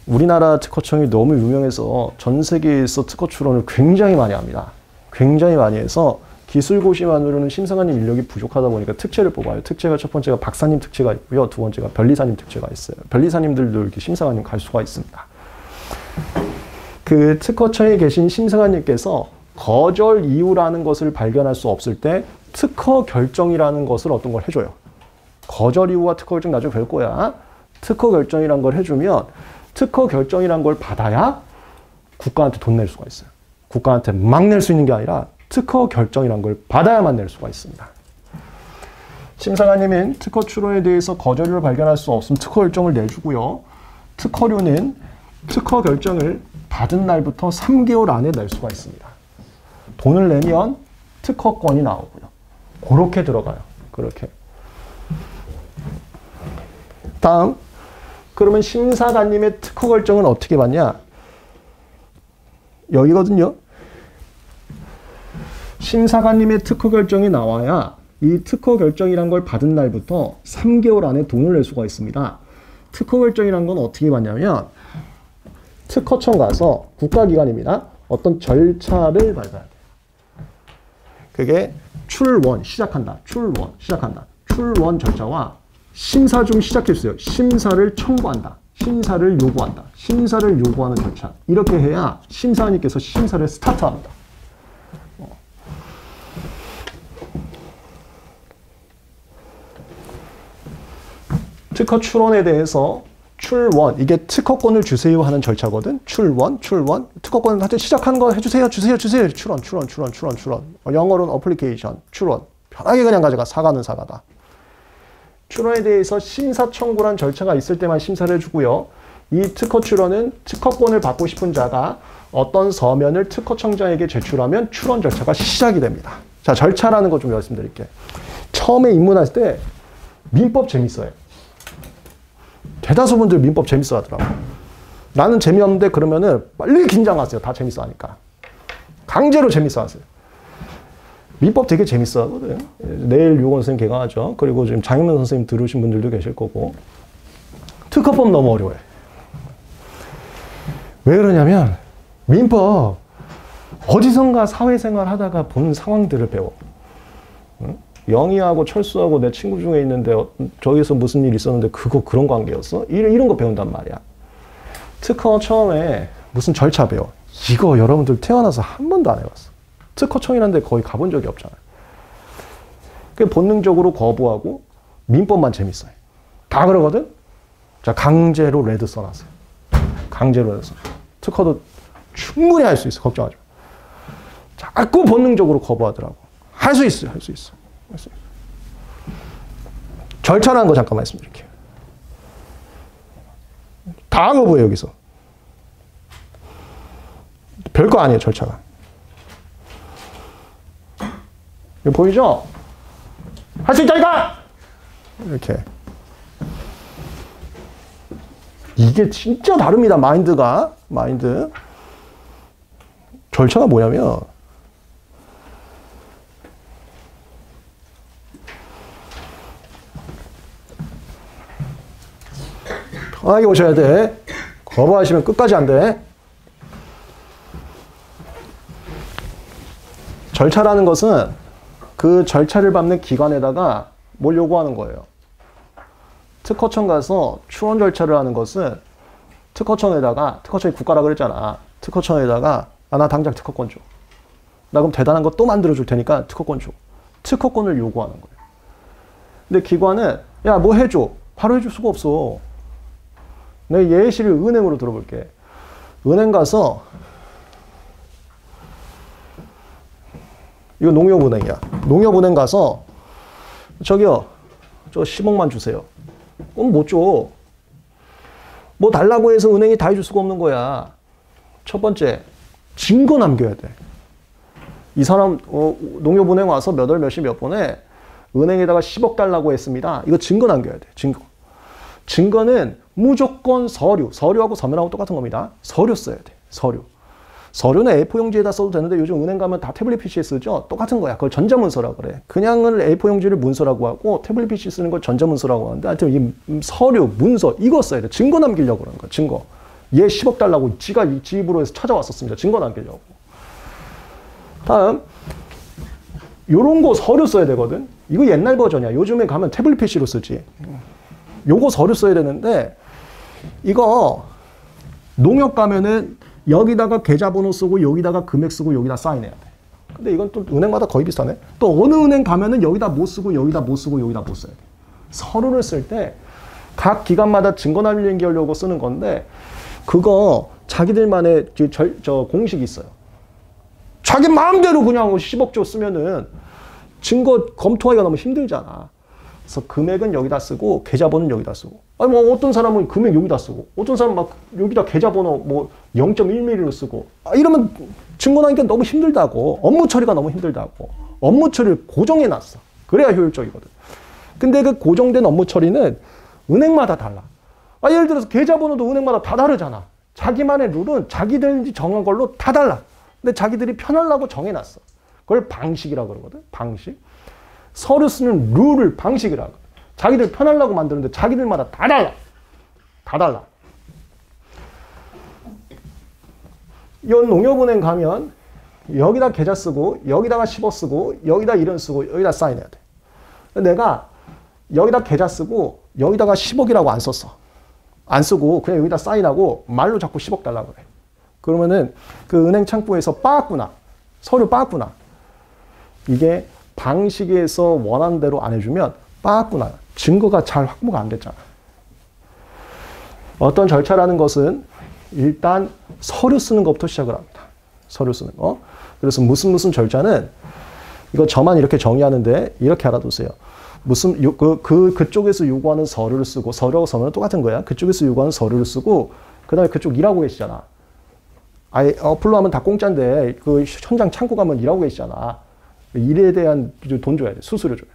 우리나라 특허청이 너무 유명해서 전 세계에서 특허 출원을 굉장히 많이 합니다. 굉장히 많이 해서 기술고시만으로는 심사관님 인력이 부족하다 보니까 특채를 뽑아요. 특채가 첫 번째가 박사님 특채가 있고요. 두 번째가 변리사님 특채가 있어요. 변리사님들도 이렇게 심사관님 갈 수가 있습니다. 그 특허청에 계신 심사관님께서 거절 이유라는 것을 발견할 수 없을 때 특허 결정이라는 것을 어떤 걸 해줘요. 거절 이유와 특허 결정 나중에 별 거야. 특허 결정이란 걸 해주면 특허 결정이란 걸 받아야 국가한테 돈 낼 수가 있어요. 국가한테 막 낼 수 있는 게 아니라 특허 결정이란 걸 받아야만 낼 수가 있습니다. 심사관님은 특허 출원에 대해서 거절을 발견할 수 없으면 특허 결정을 내주고요. 특허료는 특허 결정을 받은 날부터 3개월 안에 낼 수가 있습니다. 돈을 내면 특허권이 나오고요. 그렇게 들어가요. 그렇게. 다음. 그러면 심사관님의 특허 결정은 어떻게 받냐? 여기거든요. 심사관님의 특허 결정이 나와야 이 특허 결정이란 걸 받은 날부터 3개월 안에 돈을 낼 수가 있습니다. 특허 결정이란 건 어떻게 받냐면 특허청 가서 국가기관입니다. 어떤 절차를 밟아야 돼요. 그게 출원, 시작한다. 출원, 시작한다. 출원 절차와 심사 중 시작했어요. 심사를 청구한다. 심사를 요구한다. 심사를 요구하는 절차. 이렇게 해야 심사관님께서 심사를 스타트합니다. 특허 출원에 대해서 출원, 이게 특허권을 주세요 하는 절차거든. 출원. 특허권을 하여튼 시작하는 거 해주세요. 주세요. 출원. 영어로는 어플리케이션, 출원. 편하게 그냥 가져가. 사과는 사과다. 출원에 대해서 심사 청구란 절차가 있을 때만 심사를 해주고요. 이 특허 출원은 특허권을 받고 싶은 자가 어떤 서면을 특허청장에게 제출하면 출원 절차가 시작이 됩니다. 자, 절차라는 거 좀 말씀드릴게요. 처음에 입문할 때 민법 재밌어요. 대다수 분들 민법 재밌어 하더라고. 나는 재미없는데 그러면은 빨리 긴장하세요. 다 재밌어 하니까. 강제로 재밌어 하세요. 민법 되게 재밌어 하거든. 내일 유건 선생님 개강하죠. 그리고 지금 장윤선 선생님 들으신 분들도 계실 거고. 특허법 너무 어려워요. 왜 그러냐면 민법 어디선가 사회생활 하다가 본 상황들을 배워. 응? 영희하고 철수하고 내 친구 중에 있는데 저기서 무슨 일 있었는데 그거 그런 관계였어? 이런 거 배운단 말이야. 특허 처음에 무슨 절차 배워. 이거 여러분들 태어나서 한 번도 안 해봤어. 특허청이라는 데 거의 가본 적이 없잖아요. 본능적으로 거부하고 민법만 재밌어요. 다 그러거든? 자, 강제로 레드 써놨어요. 강제로 레드 써놨어요. 특허도 충분히 할 수 있어. 걱정하지 마. 자꾸 본능적으로 거부하더라고. 할 수 있어요. 할 수 있어. 절차라는 거 잠깐 말씀드릴게요. 다 거부해 여기서. 별거 아니에요. 절차가. 이거 보이죠? 할 수 있다니까! 이렇게. 이게 진짜 다릅니다. 마인드가. 마인드. 절차가 뭐냐면 편하게 오셔야 돼. 거부하시면 끝까지 안 돼. 절차라는 것은 그 절차를 밟는 기관에다가 뭘 요구하는 거예요? 특허청 가서 추원 절차를 하는 것은 특허청이 국가라 그랬잖아. 특허청에다가 나 당장 특허권 줘. 나 그럼 대단한 거 또 만들어 줄 테니까 특허권 줘. 특허권을 요구하는 거예요. 근데 기관은 야, 뭐 해줘. 바로 해줄 수가 없어. 내가 예시를 은행으로 들어볼게. 은행 가서 이거 농협은행이야. 농협은행 가서 저기요, 저 10억만 주세요. 그럼 못 줘. 뭐 달라고 해서 은행이 다 해줄 수가 없는 거야. 첫 번째, 증거 남겨야 돼. 이 사람 농협은행 와서 몇 월 몇시 몇 분에 은행에다가 10억 달라고 했습니다. 이거 증거 남겨야 돼. 증거. 증거는 무조건 서류하고 서면하고 똑같은 겁니다. 서류 써야 돼. 서류는 A4 용지에다 써도 되는데 요즘 은행 가면 다 태블릿 PC에 쓰죠. 똑같은 거야. 그걸 전자문서라고 그래. 그냥은 A4 용지를 문서라고 하고 태블릿 PC 쓰는 걸 전자문서라고 하는데 하여튼 이 서류, 문서 이거 써야 돼. 증거 남기려고 그러는 거야. 증거. 얘 10억 달라고 지가 지 입으로 해서 찾아왔었습니다. 증거 남기려고. 다음 요런 거 서류 써야 되거든. 이거 옛날 버전이야. 요즘에 가면 태블릿 PC로 쓰지. 요거 서류 써야 되는데 이거 농협 가면은 여기다가 계좌번호 쓰고 여기다가 금액 쓰고 여기다 사인해야 돼. 근데 이건 또 은행마다 거의 비슷하네. 또 어느 은행 가면은 여기다 못 쓰고 여기다 못 쓰고 여기다 못 써야 돼. 서류를 쓸 때 각 기관마다 증거 남기려고 쓰는 건데 그거 자기들만의 저 공식이 있어요. 자기 마음대로 그냥 10억조 쓰면은 증거 검토하기가 너무 힘들잖아. 그래서 금액은 여기다 쓰고 계좌번호는 여기다 쓰고. 아니 뭐 어떤 사람은 금액 여기다 쓰고 어떤 사람은 막 여기다 계좌번호 뭐 0.1mm로 쓰고 이러면 증거 남기가 너무 힘들다고. 업무 처리가 너무 힘들다고. 업무 처리를 고정해 놨어. 그래야 효율적이거든. 근데 그 고정된 업무 처리는 은행마다 달라. 예를 들어서 계좌번호도 은행마다 다 다르잖아. 자기만의 룰은 자기들이 정한 걸로 다 달라. 근데 자기들이 편하려고 정해놨어. 그걸 방식이라고 그러거든. 방식. 서류 쓰는 룰을 방식이라고. 자기들 편하려고 만드는데 자기들마다 다 달라. 다 달라. 이 농협은행 가면 여기다 계좌 쓰고 여기다가 10억 쓰고 여기다 이름 쓰고 여기다 사인해야 돼. 내가 여기다 계좌 쓰고 여기다가 10억이라고 안 썼어. 안 쓰고 그냥 여기다 사인하고 말로 자꾸 10억 달라고 그래. 그러면은 그 은행 창구에서 빠았구나. 서류 빠았구나. 이게 방식에서 원하는 대로 안 해주면 빠았구나. 증거가 잘 확보가 안 됐잖아. 어떤 절차라는 것은 일단 서류 쓰는 것부터 시작을 합니다. 서류 쓰는 거. 그래서 무슨 절차는 이거 저만 이렇게 정의하는데 이렇게 알아두세요. 그쪽에서 요구하는 서류를 쓰고 서류하고 서면은 똑같은 거야. 그쪽에서 요구하는 서류를 쓰고 그 다음에 그쪽 일하고 계시잖아. 어플로 하면 다 공짜인데 그 현장 창고 가면 일하고 계시잖아. 일에 대한 돈 줘야 돼. 수수료 줘야 돼.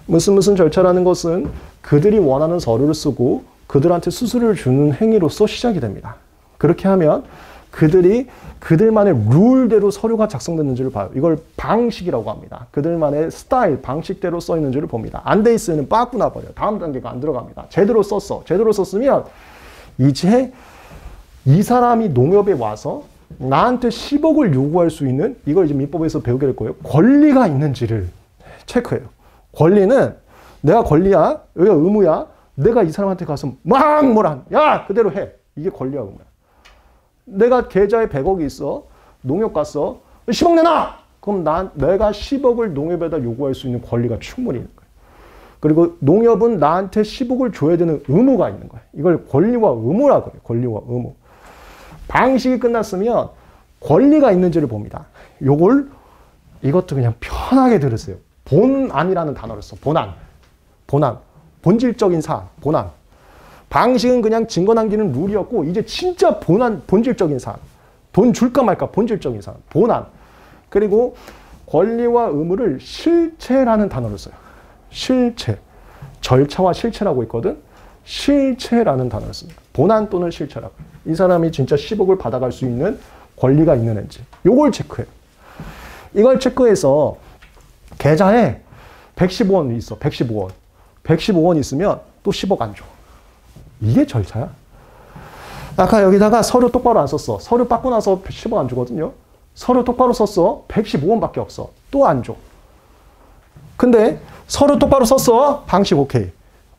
무슨 절차라는 것은 그들이 원하는 서류를 쓰고 그들한테 수수료를 주는 행위로서 시작이 됩니다. 그렇게 하면 그들이 그들만의 룰대로 서류가 작성됐는지를 봐요. 이걸 방식이라고 합니다. 그들만의 스타일, 방식대로 써 있는지를 봅니다. 안 돼 있으면 빠꾸나 버려요. 다음 단계가 안 들어갑니다. 제대로 썼어. 제대로 썼으면 이제 이 사람이 농협에 와서 나한테 10억을 요구할 수 있는 이걸 이제 민법에서 배우게 될 거예요. 권리가 있는지를 체크해요. 권리는 내가 권리야, 여기가 의무야. 내가 이 사람한테 가서 막 뭐라 야 그대로 해. 이게 권리야 의무야. 내가 계좌에 100억이 있어. 농협 갔어. 10억 내놔! 그럼 내가 10억을 농협에다 요구할 수 있는 권리가 충분히 있는 거예요. 그리고 농협은 나한테 10억을 줘야 되는 의무가 있는 거예요. 이걸 권리와 의무라고 해요. 권리와 의무. 방식이 끝났으면 권리가 있는지를 봅니다. 이것도 그냥 편하게 들으세요. 본안이라는 단어를 써. 본안. 본질적인 사안. 본안. 방식은 그냥 증거 남기는 룰이었고 이제 진짜 본질적인 사안. 돈 줄까 말까 본질적인 사안. 본안. 그리고 권리와 의무를 실체라는 단어를 써요. 실체. 절차와 실체라고 있거든. 실체라는 단어를 씁니다. 본안 또는 실체라고. 이 사람이 진짜 10억을 받아갈 수 있는 권리가 있는 앤지. 요걸 체크해요. 이걸 체크해서 계좌에 115원이 있어. 115원. 115원 있으면 또 10억 안 줘. 이게 절차야. 아까 여기다가 서류 똑바로 안 썼어. 서류 받고 나서 10억 안 주거든요. 서류 똑바로 썼어. 115원밖에 없어. 또 안 줘. 근데 서류 똑바로 썼어. 방식 오케이.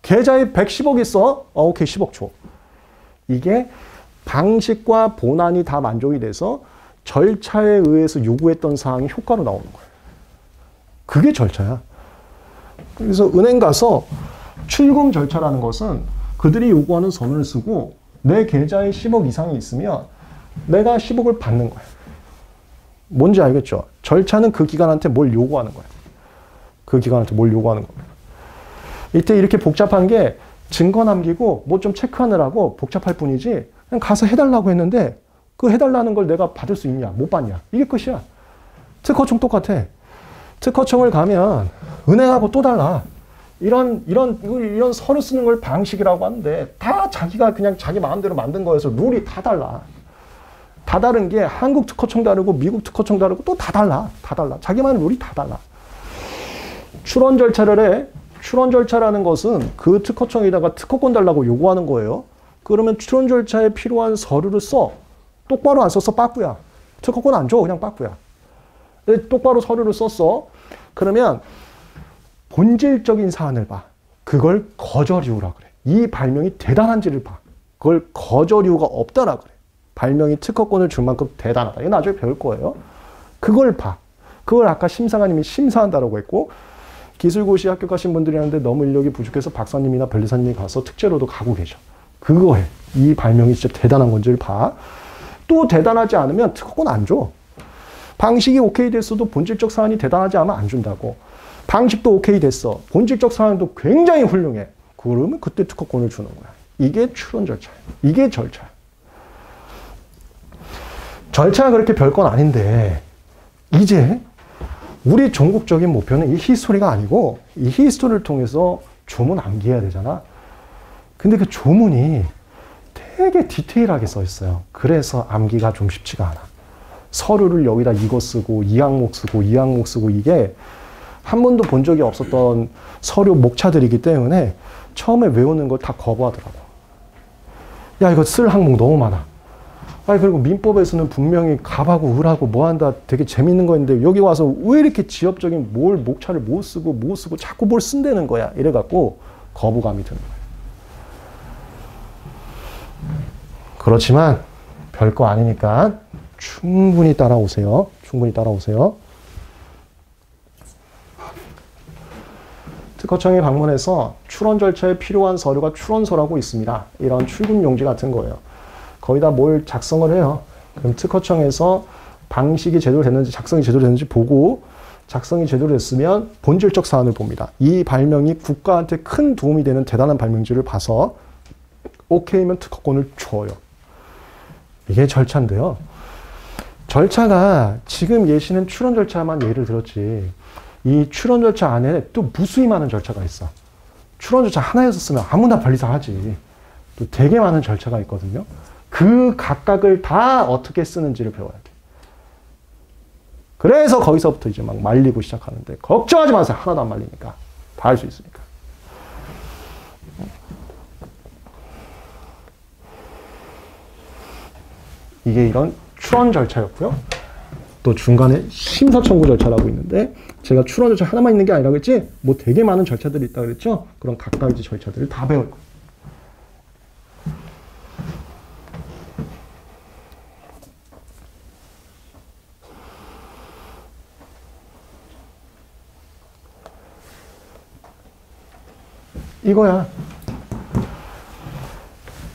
계좌에 110억 있어. 오케이, 10억 줘. 이게 방식과 본안이 다 만족이 돼서 절차에 의해서 요구했던 사항이 효과로 나오는 거예요. 그게 절차야. 그래서 은행 가서 출금 절차라는 것은 그들이 요구하는 서면을 쓰고 내 계좌에 10억 이상이 있으면 내가 10억을 받는 거예요. 뭔지 알겠죠? 절차는 그 기관한테 뭘 요구하는 거예요. 그 기관한테 뭘 요구하는 겁니다. 이때 이렇게 복잡한 게 증거 남기고 뭐 좀 체크하느라고 복잡할 뿐이지 그냥 가서 해달라고 했는데 그 해달라는 걸 내가 받을 수 있냐 못 받냐 이게 끝이야. 특허청 똑같아. 특허청을 가면 은행하고 또 달라. 이런 서류 쓰는 걸 방식이라고 하는데 다 자기가 그냥 자기 마음대로 만든 거여서 룰이 다 달라. 다 다른 게 한국 특허청 다르고 미국 특허청 다르고 또 다 달라. 다 달라. 자기만의 룰이 다 달라. 출원 절차를 해. 출원 절차라는 것은 그 특허청에다가 특허권 달라고 요구하는 거예요. 그러면 출원 절차에 필요한 서류를 써. 똑바로 안 썼어 빠꾸야. 특허권 안 줘. 그냥 빠꾸야. 똑바로 서류를 썼어. 그러면 본질적인 사안을 봐. 그걸 거절 이유라 그래. 이 발명이 대단한지를 봐. 그걸 거절 이유가 없다라 그래. 발명이 특허권을 줄 만큼 대단하다. 이거 나중에 배울 거예요. 그걸 봐. 그걸 아까 심사관님이 심사한다라고 했고 기술고시 학교 가신 분들이 하는데 너무 인력이 부족해서 박사님이나 변리사님이 가서 특제로도 가고 계셔. 그거 해. 이 발명이 진짜 대단한 건지를 봐. 또 대단하지 않으면 특허권 안 줘. 방식이 오케이 됐어도 본질적 사안이 대단하지 않으면 안 준다고. 방식도 오케이 됐어. 본질적 사안도 굉장히 훌륭해. 그러면 그때 특허권을 주는 거야. 이게 출원 절차야. 이게 절차야. 절차가 그렇게 별건 아닌데 이제 우리 전국적인 목표는 이 히스토리가 아니고 이 히스토리를 통해서 조문 암기해야 되잖아. 근데 그 조문이 되게 디테일하게 써 있어요. 그래서 암기가 좀 쉽지가 않아. 서류를 여기다 이거 쓰고 이 항목 쓰고 이 항목 쓰고 이게 한 번도 본 적이 없었던 서류 목차들이기 때문에 처음에 외우는 걸 다 거부하더라고. 야 이거 쓸 항목 너무 많아. 아니 그리고 민법에서는 분명히 갑하고 을하고 뭐한다 되게 재밌는 거였는데 여기 와서 왜 이렇게 지엽적인 뭘 목차를 못 쓰고 자꾸 뭘 쓴다는 거야. 이래갖고 거부감이 드는 거야. 그렇지만 별거 아니니까 충분히 따라오세요. 충분히 따라오세요. 특허청에 방문해서 출원 절차에 필요한 서류가 출원서라고 있습니다. 이런 출금 용지 같은 거예요. 거기다 뭘 작성을 해요. 그럼 특허청에서 방식이 제대로 됐는지 작성이 제대로 됐는지 보고 작성이 제대로 됐으면 본질적 사안을 봅니다. 이 발명이 국가한테 큰 도움이 되는 대단한 발명지를 봐서 오케이면 특허권을 줘요. 이게 절차인데요. 절차가 지금 예시는 출원 절차만 예를 들었지. 이 출원 절차 안에 또 무수히 많은 절차가 있어. 출원 절차 하나였었으면 아무나 변리사 하지. 또 되게 많은 절차가 있거든요. 그 각각을 다 어떻게 쓰는지를 배워야 돼. 그래서 거기서부터 이제 막 말리고 시작하는데 걱정하지 마세요. 하나도 안 말리니까. 다 할 수 있으니까. 이게 이런 출원 절차였고요. 또 중간에 심사 청구 절차라고 있는데 제가 출원 절차 하나만 있는 게 아니라고 했지? 뭐 되게 많은 절차들이 있다고 그랬죠? 그런 각각의 절차들을 다 배울 거예요. 이거야.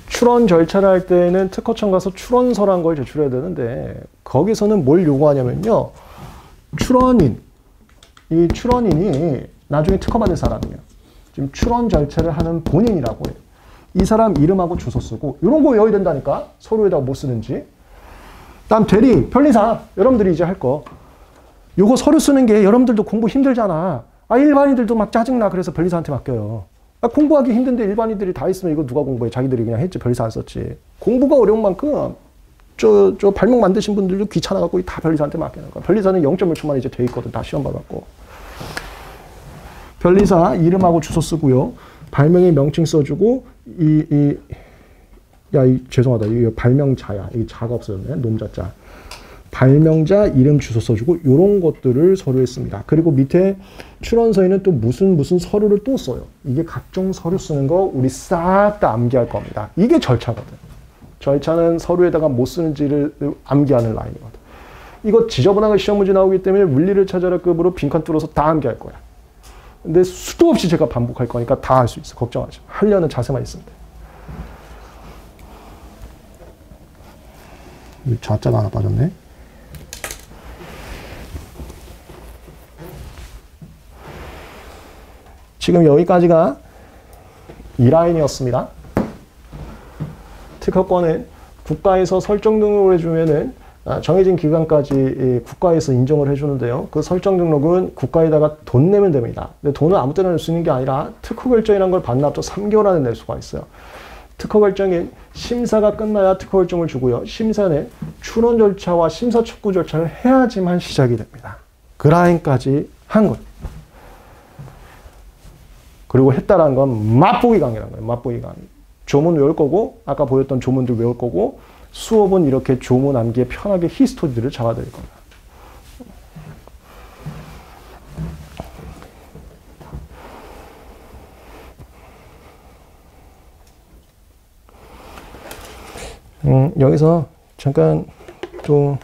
출원 절차를 할 때는 특허청 가서 출원서라는 걸 제출해야 되는데 거기서는 뭘 요구하냐면요. 출원인. 이 출원인이 나중에 특허받을 사람이에요. 지금 출원 절차를 하는 본인이라고 해요. 이 사람 이름하고 주소 쓰고 이런 거 외워야 된다니까. 서류에다가 못 쓰는지. 다음 대리, 변리사. 여러분들이 이제 할 거. 요거 서류 쓰는 게 여러분들도 공부 힘들잖아. 일반인들도 막 짜증나. 그래서 변리사한테 맡겨요. 공부하기 힘든데 일반인들이 다 있으면 이거 누가 공부해? 자기들이 그냥 했지. 변리사 안 썼지. 공부가 어려운 만큼 저 발명 만드신 분들도 귀찮아갖고 다 변리사한테 맡기는 거야. 변리사는 0.1초만 이제 돼 있거든. 다 시험 봐갖고. 변리사 이름하고 주소 쓰고요. 발명의 명칭 써주고 죄송하다. 이 발명자야. 이 자가 없어졌네. 놈자자. 발명자 이름 주소 써주고 이런 것들을 서류에 씁니다. 그리고 밑에 출원서에는 또 무슨 서류를 또 써요. 이게 각종 서류 쓰는 거 우리 싹 다 암기할 겁니다. 이게 절차거든. 절차는 서류에다가 뭐 쓰는지를 암기하는 라인이거든. 이거 지저분하게 시험 문제 나오기 때문에 물리를 찾아라 급으로 빈칸 뚫어서 다 암기할 거야. 근데 수도 없이 제가 반복할 거니까 다 할 수 있어. 걱정하지 마. 하려는 자세만 있으면 돼. 좌자가 하나 빠졌네. 지금 여기까지가 이 라인이었습니다. 특허권은 국가에서 설정 등록을 해주면은 정해진 기간까지 국가에서 인정을 해주는데요. 그 설정 등록은 국가에다가 돈 내면 됩니다. 근데 돈을 아무 때나 낼 수 있는 게 아니라 특허 결정이라는 걸 받는 앞서 3개월 안에 낼 수가 있어요. 특허 결정인 심사가 끝나야 특허 결정을 주고요. 심사는 출원 절차와 심사 촉구 절차를 해야지만 시작이 됩니다. 그 라인까지 한 거예요. 그리고 했다라는 건 맛보기 강의라는 거예요. 맛보기 강의. 조문 외울 거고 아까 보였던 조문들 외울 거고 수업은 이렇게 조문 암기에 편하게 히스토리들을 잡아드릴 겁니다. 여기서 잠깐 또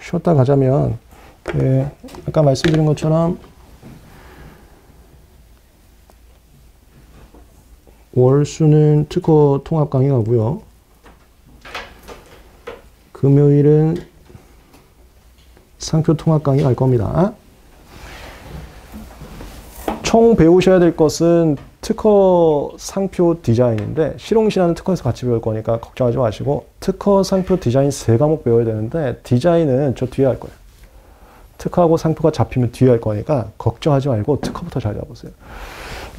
쉬었다 가자면 아까 말씀드린 것처럼 월수는 특허 통합 강의 가고요. 금요일은 상표 통합 강의 갈 겁니다. 총 배우셔야 될 것은 특허 상표 디자인인데 실용신하는 특허에서 같이 배울 거니까 걱정하지 마시고 특허 상표 디자인 3과목 배워야 되는데 디자인은 저 뒤에 할 거예요. 특허하고 상표가 잡히면 뒤에 할 거니까 걱정하지 말고 특허부터 잘 잡으세요.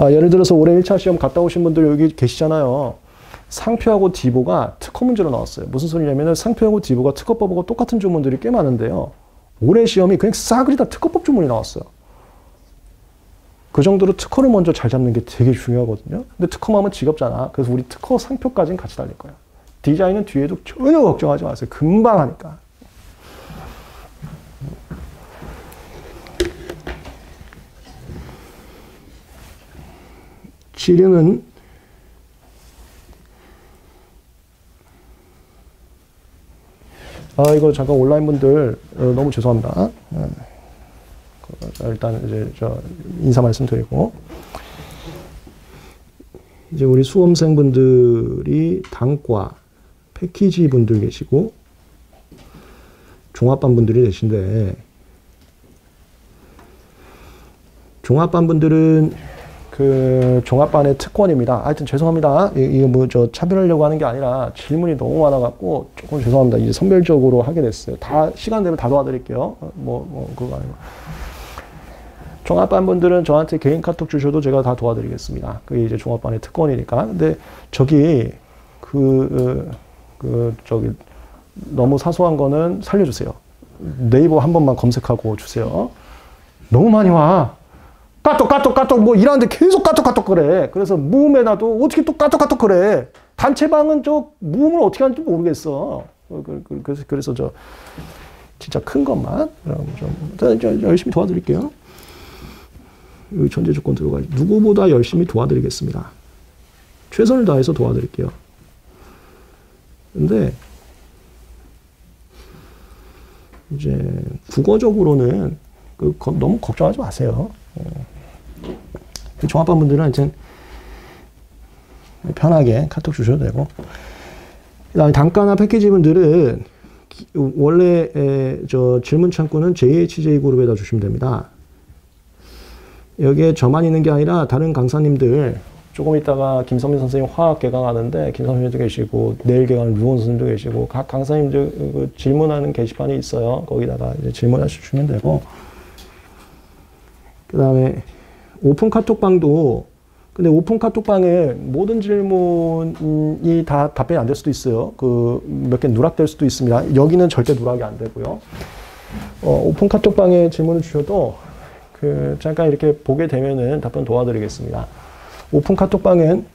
예를 들어서 올해 1차 시험 갔다 오신 분들 여기 계시잖아요. 상표하고 디보가 특허 문제로 나왔어요. 무슨 소리냐면은 상표하고 디보가 특허법하고 똑같은 조문들이 꽤 많은데요. 올해 시험이 그냥 싸그리 다 특허법 조문이 나왔어요. 그 정도로 특허를 먼저 잘 잡는 게 되게 중요하거든요. 근데 특허만 하면 지겹잖아. 그래서 우리 특허 상표까지는 같이 달릴 거야. 디자인은 뒤에도 전혀 걱정하지 마세요. 금방 하니까. 지름은 이거 잠깐 온라인 분들 너무 죄송합니다. 일단 이제 인사 말씀드리고 이제 우리 수험생분들이 단과 패키지 분들 계시고 종합반 분들이 계신데 종합반 분들은 그 종합반의 특권입니다. 하여튼 죄송합니다. 이거 뭐 차별하려고 하는 게 아니라 질문이 너무 많아갖고 조금 죄송합니다. 이제 선별적으로 하게 됐어요. 다 시간 되면 다 도와드릴게요. 그거 아니고. 종합반 분들은 저한테 개인 카톡 주셔도 제가 다 도와드리겠습니다. 그게 이제 종합반의 특권이니까. 근데 저기 너무 사소한 거는 살려주세요. 네이버 한 번만 검색하고 주세요. 너무 많이 와. 까똑 뭐 일하는데 계속 까똑 그래. 그래서 무음에나도 어떻게 또 까똑 그래. 단체방은 무음을 어떻게 하는지 모르겠어. 그래서 진짜 큰 것만 좀 열심히 도와드릴게요. 여기 전제 조건 들어가야지. 누구보다 열심히 도와드리겠습니다. 최선을 다해서 도와드릴게요. 근데 이제 국어적으로는 너무 걱정하지 마세요. 종합반 분들은 하여튼 편하게 카톡 주셔도 되고 그다음에 단가나 패키지 분들은 원래 질문 창구는 JHJ그룹에다 주시면 됩니다. 여기에 저만 있는 게 아니라 다른 강사님들 조금 있다가 김선민 선생님 화학 개강하는데 김선민 선생님도 계시고 내일 개강하는 류원 선생님도 계시고 각 강사님들 질문하는 게시판이 있어요. 거기다가 이제 질문하시면 되고 그 다음에 오픈 카톡방도 근데 오픈 카톡방에 모든 질문이 다 답변이 안 될 수도 있어요. 몇 개 누락될 수도 있습니다. 여기는 절대 누락이 안 되고요. 오픈 카톡방에 질문을 주셔도 잠깐 이렇게 보게 되면은 답변 도와드리겠습니다. 오픈 카톡방엔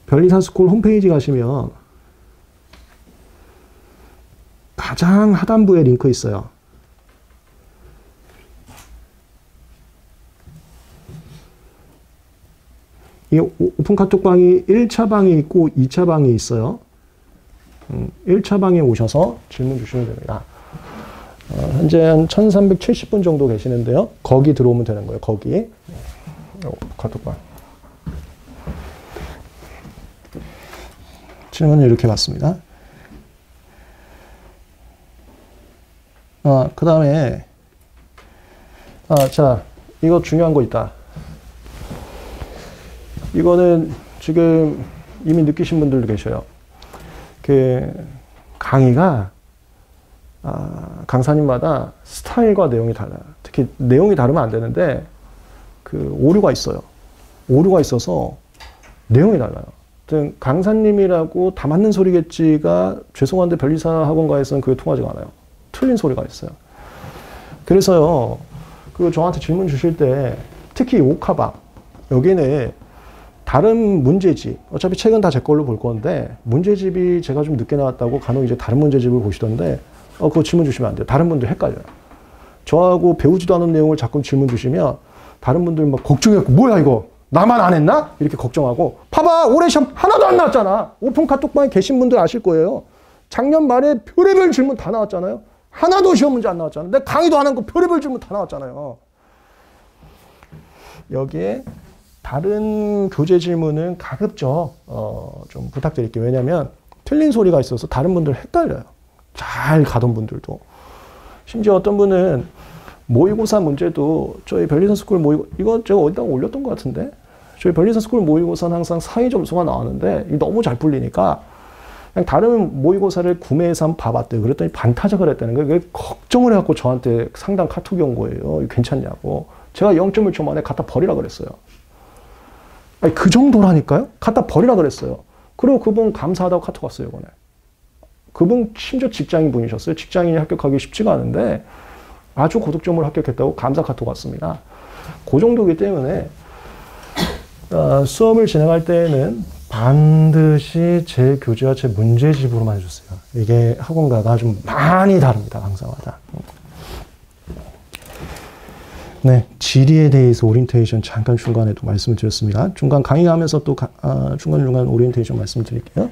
별리사스쿨 홈페이지 가시면 가장 하단부에 링크 있어요. 이 오픈 카톡방이 1차 방에 있고 2차 방에 있어요. 1차 방에 오셔서 질문 주시면 됩니다. 현재 한 1370분 정도 계시는데요. 거기 들어오면 되는 거예요. 거기. 카톡방. 질문을 이렇게 받습니다. 그 다음에, 자, 이거 중요한 거 있다. 이거는 지금 이미 느끼신 분들도 계셔요. 그 강의가 강사님마다 스타일과 내용이 달라요. 특히 내용이 다르면 안 되는데 그 오류가 있어요. 오류가 있어서 내용이 달라요. 강사님이라고 다 맞는 소리겠지가 죄송한데 변리사 학원가에서는 그게 통하지가 않아요. 틀린 소리가 있어요. 그래서요, 그 저한테 질문 주실 때 특히 오카방 여기는 다른 문제집, 어차피 책은 다 제 걸로 볼 건데 문제집이 제가 좀 늦게 나왔다고 간혹 이제 다른 문제집을 보시던데 그거 질문 주시면 안 돼요. 다른 분들 헷갈려요. 저하고 배우지도 않은 내용을 자꾸 질문 주시면 다른 분들 막 걱정해갖고 뭐야 이거 나만 안 했나? 이렇게 걱정하고 봐봐 올해 시험 하나도 안 나왔잖아. 오픈 카톡방에 계신 분들 아실 거예요. 작년 말에 별의별 질문 다 나왔잖아요. 하나도 시험 문제 안 나왔잖아요. 내가 강의도 안 한 거 별의별 질문 다 나왔잖아요. 여기에 다른 교재 질문은 가급적 좀 부탁드릴게요. 왜냐하면 틀린 소리가 있어서 다른 분들 헷갈려요. 잘 가던 분들도. 심지어 어떤 분은 모의고사 문제도 저희 변리사 스쿨 모의고사, 이거 제가 어디다가 올렸던 것 같은데 저희 변리사 스쿨 모의고사는 항상 상위 점수가 나왔는데 너무 잘 풀리니까 그냥 다른 모의고사를 구매해서 한번 봐봤대요. 그랬더니 반타작을 했다는 거예요. 그게 걱정을 해갖고 저한테 상담 카톡이 온 거예요. 괜찮냐고. 제가 0.1초 만에 갖다 버리라 그랬어요. 아니, 그 정도라니까요? 갖다 버리라 그랬어요. 그리고 그분 감사하다고 카톡 왔어요, 이번에. 그분 심지어 직장인 분이셨어요. 직장인이 합격하기 쉽지가 않은데 아주 고득점으로 합격했다고 감사 카톡 왔습니다. 그 정도이기 때문에 수업을 진행할 때에는 반드시 제 교재와 제 문제집으로만 해주세요. 이게 학원가가 좀 많이 다릅니다. 강사마다. 네, 지리에 대해서 오리엔테이션 잠깐 중간에도 말씀을 드렸습니다. 중간 강의하면서 또 중간중간 오리엔테이션 말씀을 드릴게요.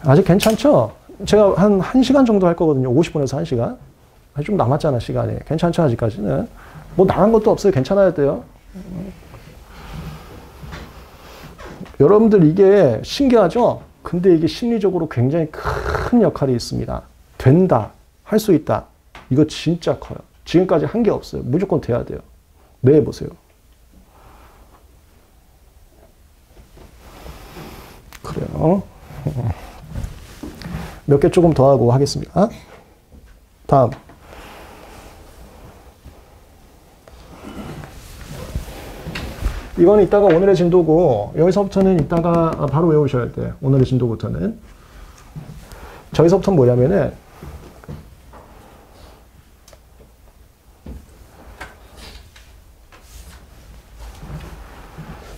아직 괜찮죠? 제가 한 1시간 정도 할 거거든요. 50분에서 1시간. 좀 남았잖아, 시간이. 괜찮죠, 아직까지는. 뭐 나간 것도 없어요. 괜찮아야 돼요. 여러분들 이게 신기하죠? 근데 이게 심리적으로 굉장히 큰 역할이 있습니다. 된다, 할 수 있다. 이거 진짜 커요. 지금까지 한 게 없어요. 무조건 돼야 돼요. 네, 해보세요. 그래요. 몇 개 조금 더 하고 하겠습니다. 다음. 이거는 이따가 오늘의 진도고, 여기서부터는 이따가 바로 외우셔야 돼요. 오늘의 진도부터는. 저기서부터는 뭐냐면은,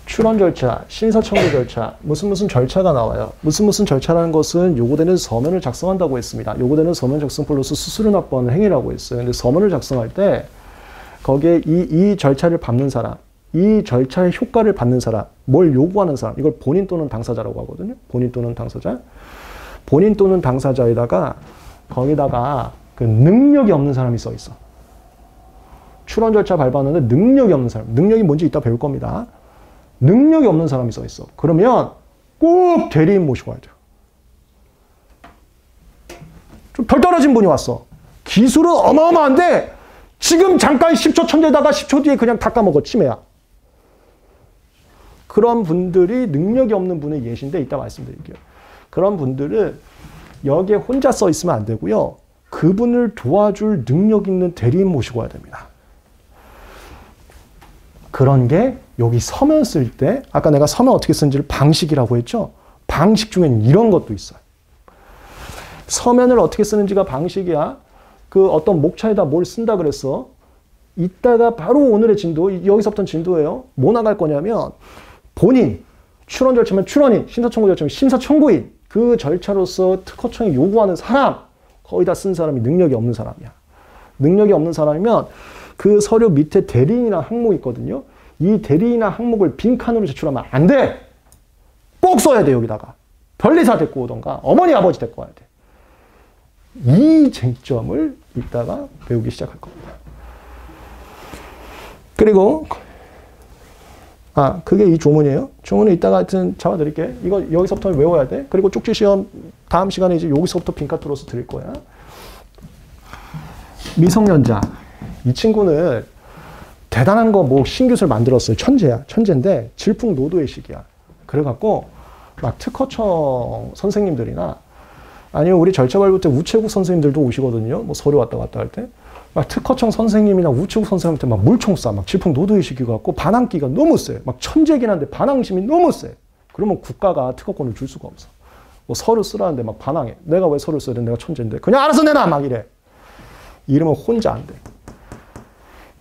출원 절차, 심사 청구 절차, 무슨 절차가 나와요. 무슨 절차라는 것은 요구되는 서면을 작성한다고 했습니다. 요구되는 서면 작성 플러스 수수료 납부하는 행위라고 했어요. 근데 서면을 작성할 때 거기에 이 절차를 밟는 사람, 이 절차의 효과를 받는 사람, 뭘 요구하는 사람, 이걸 본인 또는 당사자라고 하거든요. 본인 또는 당사자. 본인 또는 당사자에다가 거기다가 그 능력이 없는 사람이 써 있어. 출원 절차 밟았는데 능력이 없는 사람. 능력이 뭔지 이따 배울 겁니다. 능력이 없는 사람이 써 있어. 그러면 꼭 대리인 모시고 와야 돼요. 좀 덜 떨어진 분이 왔어. 기술은 어마어마한데 지금 잠깐 10초 천재다가 10초 뒤에 그냥 다 까먹어. 치매야. 그런 분들이 능력이 없는 분이 계신데 이따 말씀드릴게요. 그런 분들은 여기에 혼자 써 있으면 안 되고요. 그분을 도와줄 능력 있는 대리인 모시고 와야 됩니다. 그런 게 여기 서면 쓸 때 아까 내가 서면 어떻게 쓰는지를 방식이라고 했죠. 방식 중엔 이런 것도 있어요. 서면을 어떻게 쓰는지가 방식이야. 그 어떤 목차에다 뭘 쓴다 그랬어. 이따가 바로 오늘의 진도, 여기서부터는 진도예요. 뭐 나갈 거냐면 본인, 출원 절차면 출원인, 심사 청구 절차면 심사 청구인 그 절차로서 특허청이 요구하는 사람, 거의 다 쓴 사람이 능력이 없는 사람이야. 능력이 없는 사람이면 그 서류 밑에 대리인이나 항목이 있거든요. 이 대리인이나 항목을 빈칸으로 제출하면 안 돼. 꼭 써야 돼, 여기다가. 변리사 데리고 오던가 어머니 아버지 데리고 와야 돼. 이 쟁점을 이따가 배우기 시작할 겁니다. 그리고 그게 이 조문이에요. 조문은 이따가 하여튼 잡아드릴게. 이거 여기서부터 외워야 돼. 그리고 쪽지 시험 다음 시간에 이제 여기서부터 빈칸 뚫어서 드릴 거야. 미성년자. 이 친구는 대단한 거 뭐 신규술 만들었어요. 천재야. 천재인데 질풍노도의식이야. 그래갖고 막 특허청 선생님들이나 아니면 우리 절차발부 때 우체국 선생님들도 오시거든요. 뭐 서류 왔다 갔다 할 때. 막 특허청 선생님이나 우체국 선생님한테 막 물총 쏴. 막 질풍노도의식이 갖고 반항기가 너무 세. 막 천재긴 한데 반항심이 너무 세. 그러면 국가가 특허권을 줄 수가 없어. 뭐 서류 쓰라는데 막 반항해. 내가 왜 서류 써야 돼? 내가 천재인데. 그냥 알아서 내놔! 막 이래. 이러면 혼자 안 돼.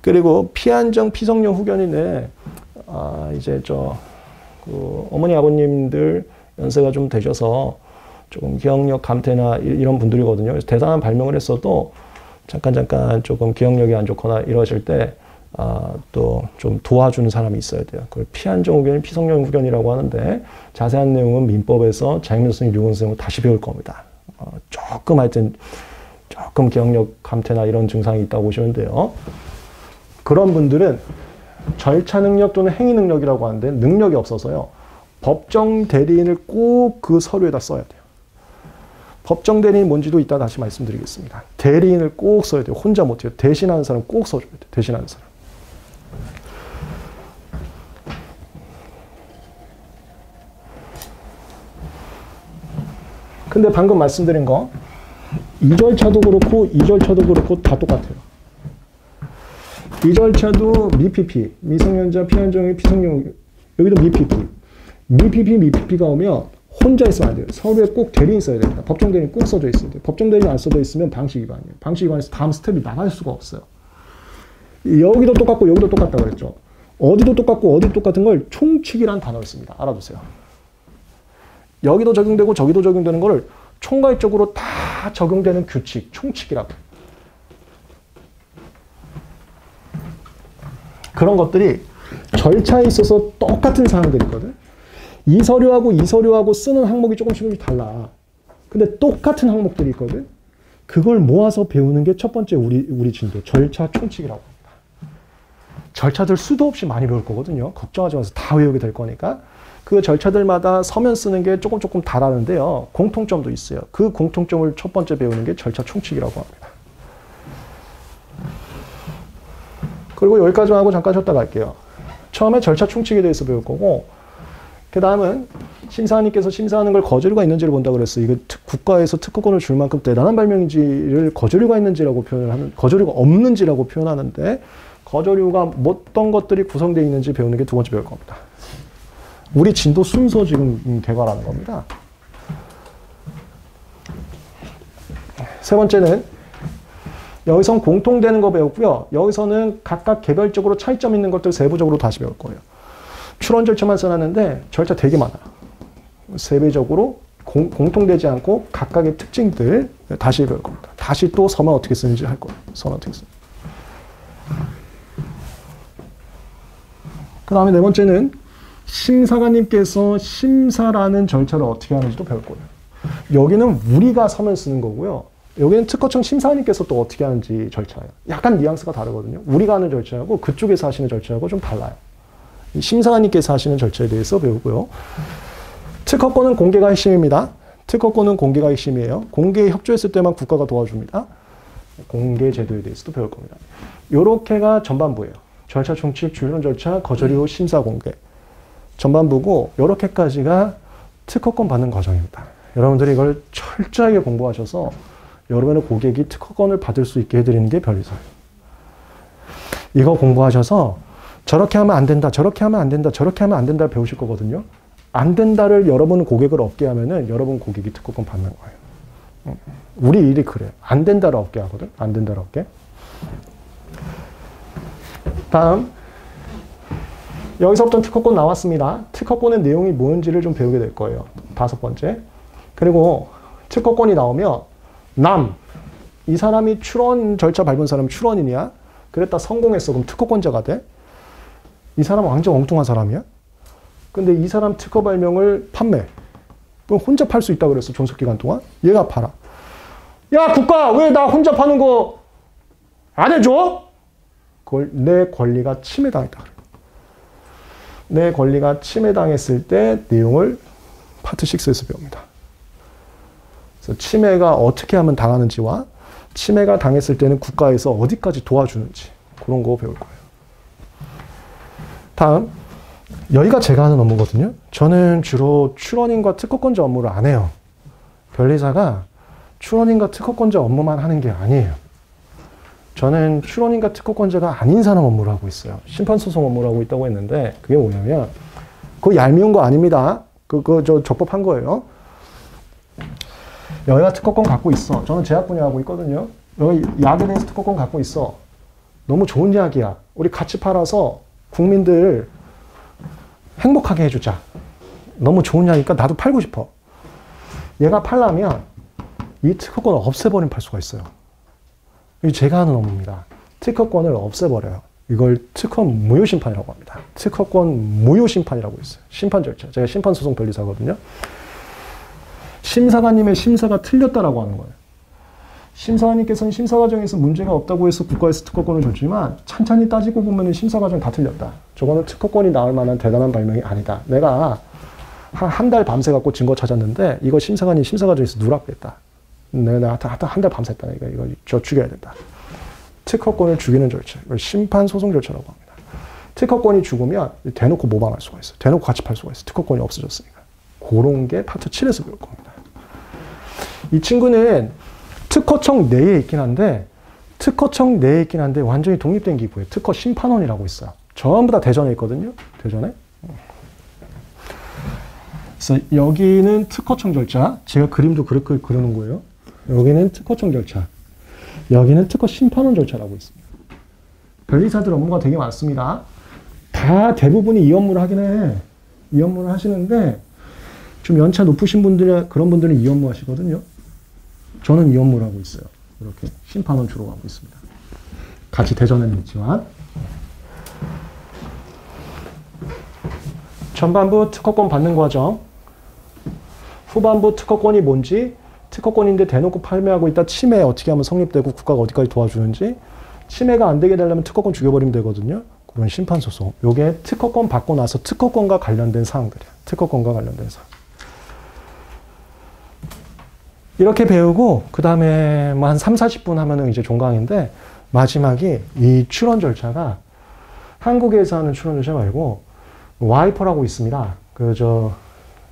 그리고 피한정 피성년 후견인에 이제 어머니 아버님들 연세가 좀 되셔서 조금 기억력 감퇴나 이런 분들이거든요. 그래서 대단한 발명을 했어도 잠깐 조금 기억력이 안 좋거나 이러실 때 또 좀 도와주는 사람이 있어야 돼요. 그걸 피한정 후견인 피성년 후견이라고 하는데 자세한 내용은 민법에서 장인선 선생님, 류건 선생님을 다시 배울 겁니다. 조금 기억력 감퇴나 이런 증상이 있다고 보시면 돼요. 그런 분들은 절차 능력 또는 행위 능력이라고 하는데 능력이 없어서요. 법정 대리인을 꼭 그 서류에다 써야 돼요. 법정 대리인이 뭔지도 이따 다시 말씀드리겠습니다. 대리인을 꼭 써야 돼요. 혼자 못해요. 대신하는 사람 꼭 써줘야 돼요. 대신하는 사람. 근데 방금 말씀드린 거 이 절차도 그렇고 이 절차도 그렇고 다 똑같아요. 이 절차도 미PP, 미성년자 피한정의 피성년, 여기도 미PP가 오면 혼자 있으면 안 돼요. 서류에 꼭 대리인 써야 됩니다. 법정 대리인 꼭 써져 있어야 돼요. 법정 대리인 안 써져 있으면 방식 위반이에요. 방식 위반에서 다음 스텝이 나갈 수가 없어요. 여기도 똑같고 여기도 똑같다고 그랬죠. 어디도 똑같고 어디도 똑같은 걸 총칙이라는 단어를 씁니다. 알아두세요. 여기도 적용되고 저기도 적용되는 거를 총괄적으로 다 적용되는 규칙, 총칙이라고. 그런 것들이 절차에 있어서 똑같은 사항들이 있거든. 이 서류하고 쓰는 항목이 조금씩 달라. 근데 똑같은 항목들이 있거든. 그걸 모아서 배우는 게 첫 번째 우리 진도, 절차 총칙이라고 합니다. 절차들 수도 없이 많이 배울 거거든요. 걱정하지 마세요. 다 외우게 될 거니까. 그 절차들마다 서면 쓰는 게 조금 다르는데요. 공통점도 있어요. 그 공통점을 첫 번째 배우는 게 절차 총칙이라고 합니다. 그리고 여기까지만 하고 잠깐 쉬었다 갈게요. 처음에 절차 총칙에 대해서 배울 거고, 그 다음은 심사님께서 심사하는 걸 거절유가 있는지를 본다고 그랬어요. 이거 국가에서 특허권을 줄 만큼 대단한 발명인지를 거절유가 있는지라고 표현을 하는, 거절유가 없는지라고 표현하는데, 거절유가 어떤 것들이 구성되어 있는지 배우는 게 두 번째 배울 겁니다. 우리 진도 순서 지금 개괄하는 겁니다. 세 번째는 여기선 공통되는 거 배웠고요. 여기서는 각각 개별적으로 차이점 있는 것들 세부적으로 다시 배울 거예요. 출원 절차만 써놨는데 절차 되게 많아요. 세부적으로 공통되지 않고 각각의 특징들 다시 배울 겁니다. 다시 또 서면 어떻게 쓰는지 할 거예요. 서면 어떻게 쓰는지. 그 다음에 네 번째는 심사관님께서 심사라는 절차를 어떻게 하는지도 배울 거예요. 여기는 우리가 서면 쓰는 거고요. 여기는 특허청 심사관님께서 또 어떻게 하는지 절차예요. 약간 뉘앙스가 다르거든요. 우리가 하는 절차하고 그쪽에서 하시는 절차하고 좀 달라요. 심사관님께서 하시는 절차에 대해서 배우고요. 특허권은 공개가 핵심입니다. 특허권은 공개가 핵심이에요. 공개에 협조했을 때만 국가가 도와줍니다. 공개 제도에 대해서도 배울 겁니다. 요렇게가 전반부예요. 절차 총칙, 주요론 절차, 거절유, 심사 공개. 전반부고 요렇게까지가 특허권 받는 과정입니다. 여러분들이 이걸 철저하게 공부하셔서 여러분의 고객이 특허권을 받을 수 있게 해드리는 게 변리사예요. 이거 공부하셔서 저렇게 하면 안 된다, 저렇게 하면 안 된다, 저렇게 하면 안 된다 배우실 거거든요. 안 된다를 여러분 고객을 얻게 하면은 여러분 고객이 특허권 받는 거예요. 우리 일이 그래요. 안 된다를 얻게 하거든. 안 된다를 얻게. 다음. 여기서부터 특허권 나왔습니다. 특허권의 내용이 뭔지를 좀 배우게 될 거예요. 다섯 번째. 그리고 특허권이 나오면 이 사람이 출원 절차 밟은 사람이 출원이냐? 그랬다 성공했어. 그럼 특허권자가 돼? 이 사람은 완전 엉뚱한 사람이야? 근데 이 사람 특허 발명을 판매. 그럼 혼자 팔 수 있다 그랬어. 존속기간 동안. 얘가 팔아. 야, 국가! 왜 나 혼자 파는 거 안 해줘? 그걸 내 권리가 침해당했다. 내 권리가 침해당했을 때 내용을 파트 6에서 배웁니다. 그래서 침해가 어떻게 하면 당하는지와 침해가 당했을 때는 국가에서 어디까지 도와주는지 그런 거 배울 거예요. 다음, 여기가 제가 하는 업무거든요. 저는 주로 출원인과 특허권자 업무를 안 해요. 변리사가 출원인과 특허권자 업무만 하는 게 아니에요. 저는 출원인과 특허권자가 아닌 사람 업무를 하고 있어요. 심판소송 업무를 하고 있다고 했는데 그게 뭐냐면 그거 얄미운 거 아닙니다. 저 적법한 거예요. 여기가 특허권 갖고 있어. 저는 제약 분야 하고 있거든요. 여기 약에 대해서 특허권 갖고 있어. 너무 좋은 약이야. 우리 같이 팔아서 국민들 행복하게 해주자. 너무 좋은 약이니까 나도 팔고 싶어. 얘가 팔려면 이 특허권을 없애버리면 팔 수가 있어요. 이게 제가 하는 업무입니다. 특허권을 없애버려요. 이걸 특허 무효심판이라고 합니다. 특허권 무효심판이라고 있어요. 심판 절차. 제가 심판소송 변리사거든요. 심사관님의 심사가 틀렸다라고 하는 거예요. 심사관님께서는 심사 과정에서 문제가 없다고 해서 국가에서 특허권을 줬지만 찬찬히 따지고 보면 심사 과정 다 틀렸다. 저거는 특허권이 나올 만한 대단한 발명이 아니다. 내가 한 달 밤새 갖고 증거 찾았는데 이거 심사관이 심사 과정에서 누락됐다. 내가 한 달 밤샜다. 이거 저 죽여야 된다. 특허권을 죽이는 절차. 이걸 심판 소송 절차라고 합니다. 특허권이 죽으면 대놓고 모방할 수가 있어. 대놓고 같이 팔 수가 있어. 특허권이 없어졌으니까. 그런 게 파트 7에서 배울 겁니다. 이 친구는 특허청 내에 있긴 한데 완전히 독립된 기구예요. 특허 심판원이라고 있어요. 전부 다 대전에 있거든요. 대전에. 그래서 여기는 특허청 절차. 제가 그림도 그렇게 그려놓은 거예요. 여기는 특허청 절차. 여기는 특허 심판원 절차라고 있습니다. 변리사들 업무가 되게 많습니다. 다 대부분이 이 업무를 하긴 해. 이 업무를 하시는데 좀 연차 높으신 분들, 그런 분들은 이 업무 하시거든요. 저는 이 업무를 하고 있어요. 이렇게 심판원 주로 하고 있습니다. 같이 대전에는 있지만. 전반부 특허권 받는 과정. 후반부 특허권이 뭔지, 특허권인데 대놓고 판매하고 있다 침해 어떻게 하면 성립되고 국가가 어디까지 도와주는지, 침해가 안 되게 되려면 특허권 죽여버리면 되거든요. 그런 심판소송. 요게 특허권 받고 나서 특허권과 관련된 사항들이에요. 특허권과 관련된 사항. 이렇게 배우고 그 다음에 뭐 한 3, 40분 하면은 이제 종강인데 마지막이 이 출원 절차가 한국에서 하는 출원 절차 말고 와이퍼라고 있습니다.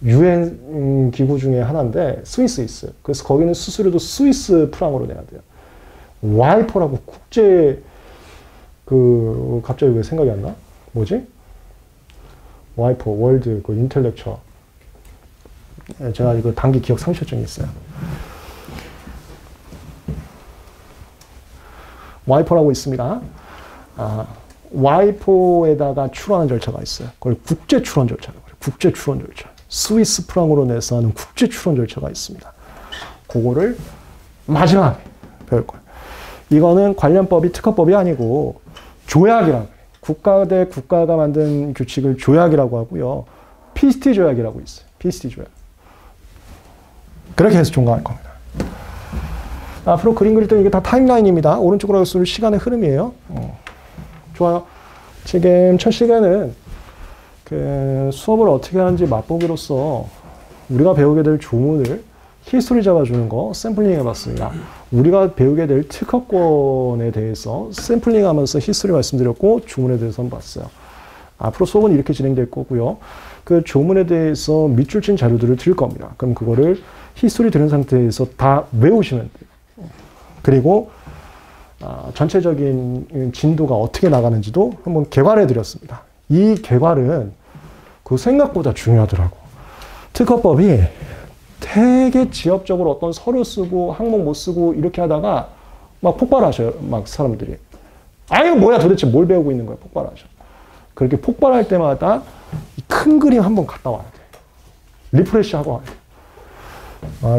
UN 기구 중에 하나인데 스위스 있어요. 그래서 거기는 수수료도 스위스 프랑으로 내야 돼요. 와이퍼라고 국제 갑자기 왜 생각이 안 나? 뭐지? 와이퍼 월드 인텔렉처. 제가 이거 단기 기억 상실증이 있어요. 와이퍼라고 있습니다. 와이퍼에다가 출원하는 절차가 있어요. 그걸 국제 출원 절차라고 해요. 국제 출원 절차. 스위스 프랑으로 내서 하는 국제 출원 절차가 있습니다. 그거를 마지막에 배울 거예요. 이거는 관련법이 특허법이 아니고 조약이라고 해요. 국가 대 국가가 만든 규칙을 조약이라고 하고요. PCT 조약이라고 있어요. PCT 조약. 그렇게 해서 종강할 겁니다. 앞으로 그림 그릴 때 이게 다 타임라인입니다. 오른쪽으로 갈수록 시간의 흐름이에요. 좋아요. 지금 첫 시간은 수업을 어떻게 하는지 맛보기로서 우리가 배우게 될 조문을 히스토리 잡아주는 거 샘플링 해봤습니다. 우리가 배우게 될 특허권에 대해서 샘플링 하면서 히스토리 말씀드렸고 조문에 대해서 한번 봤어요. 앞으로 수업은 이렇게 진행될 거고요. 그 조문에 대해서 밑줄 친 자료들을 드릴 겁니다. 그럼 그거를 히스토리 들은 상태에서 다 외우시면 돼요. 그리고 전체적인 진도가 어떻게 나가는지도 한번 개괄해 드렸습니다. 이 개괄은 그 생각보다 중요하더라고. 특허법이 되게 지엽적으로 어떤 서류 쓰고 항목 못 쓰고 이렇게 하다가 막 폭발하셔요. 막 사람들이. 아유 뭐야 도대체 뭘 배우고 있는 거야. 폭발하셔. 그렇게 폭발할 때마다 큰 그림 한번 갔다 와야 돼. 리프레시 하고 와야 돼.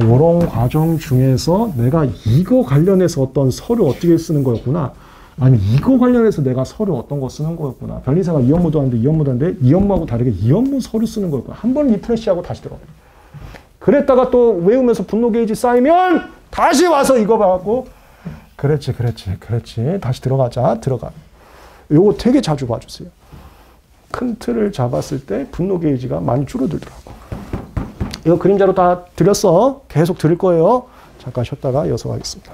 이런 과정 중에서 내가 이거 관련해서 어떤 서류 어떻게 쓰는 거였구나. 아니 이거 관련해서 내가 서류 어떤 거 쓰는 거였구나. 변리사가 이 업무도 하는데 이 업무도 하는데 이 업무하고 다르게 이 업무 서류 쓰는 거였구나. 한 번 리프레시하고 다시 들어가. 그랬다가 또 외우면서 분노 게이지 쌓이면 다시 와서 이거 봐갖고 그렇지 다시 들어가자. 요거 되게 자주 봐주세요. 큰 틀을 잡았을 때 분노 게이지가 많이 줄어들더라고. 이거 그림자로 다 드렸어. 계속 드릴 거예요. 잠깐 쉬었다가 이어서 가겠습니다.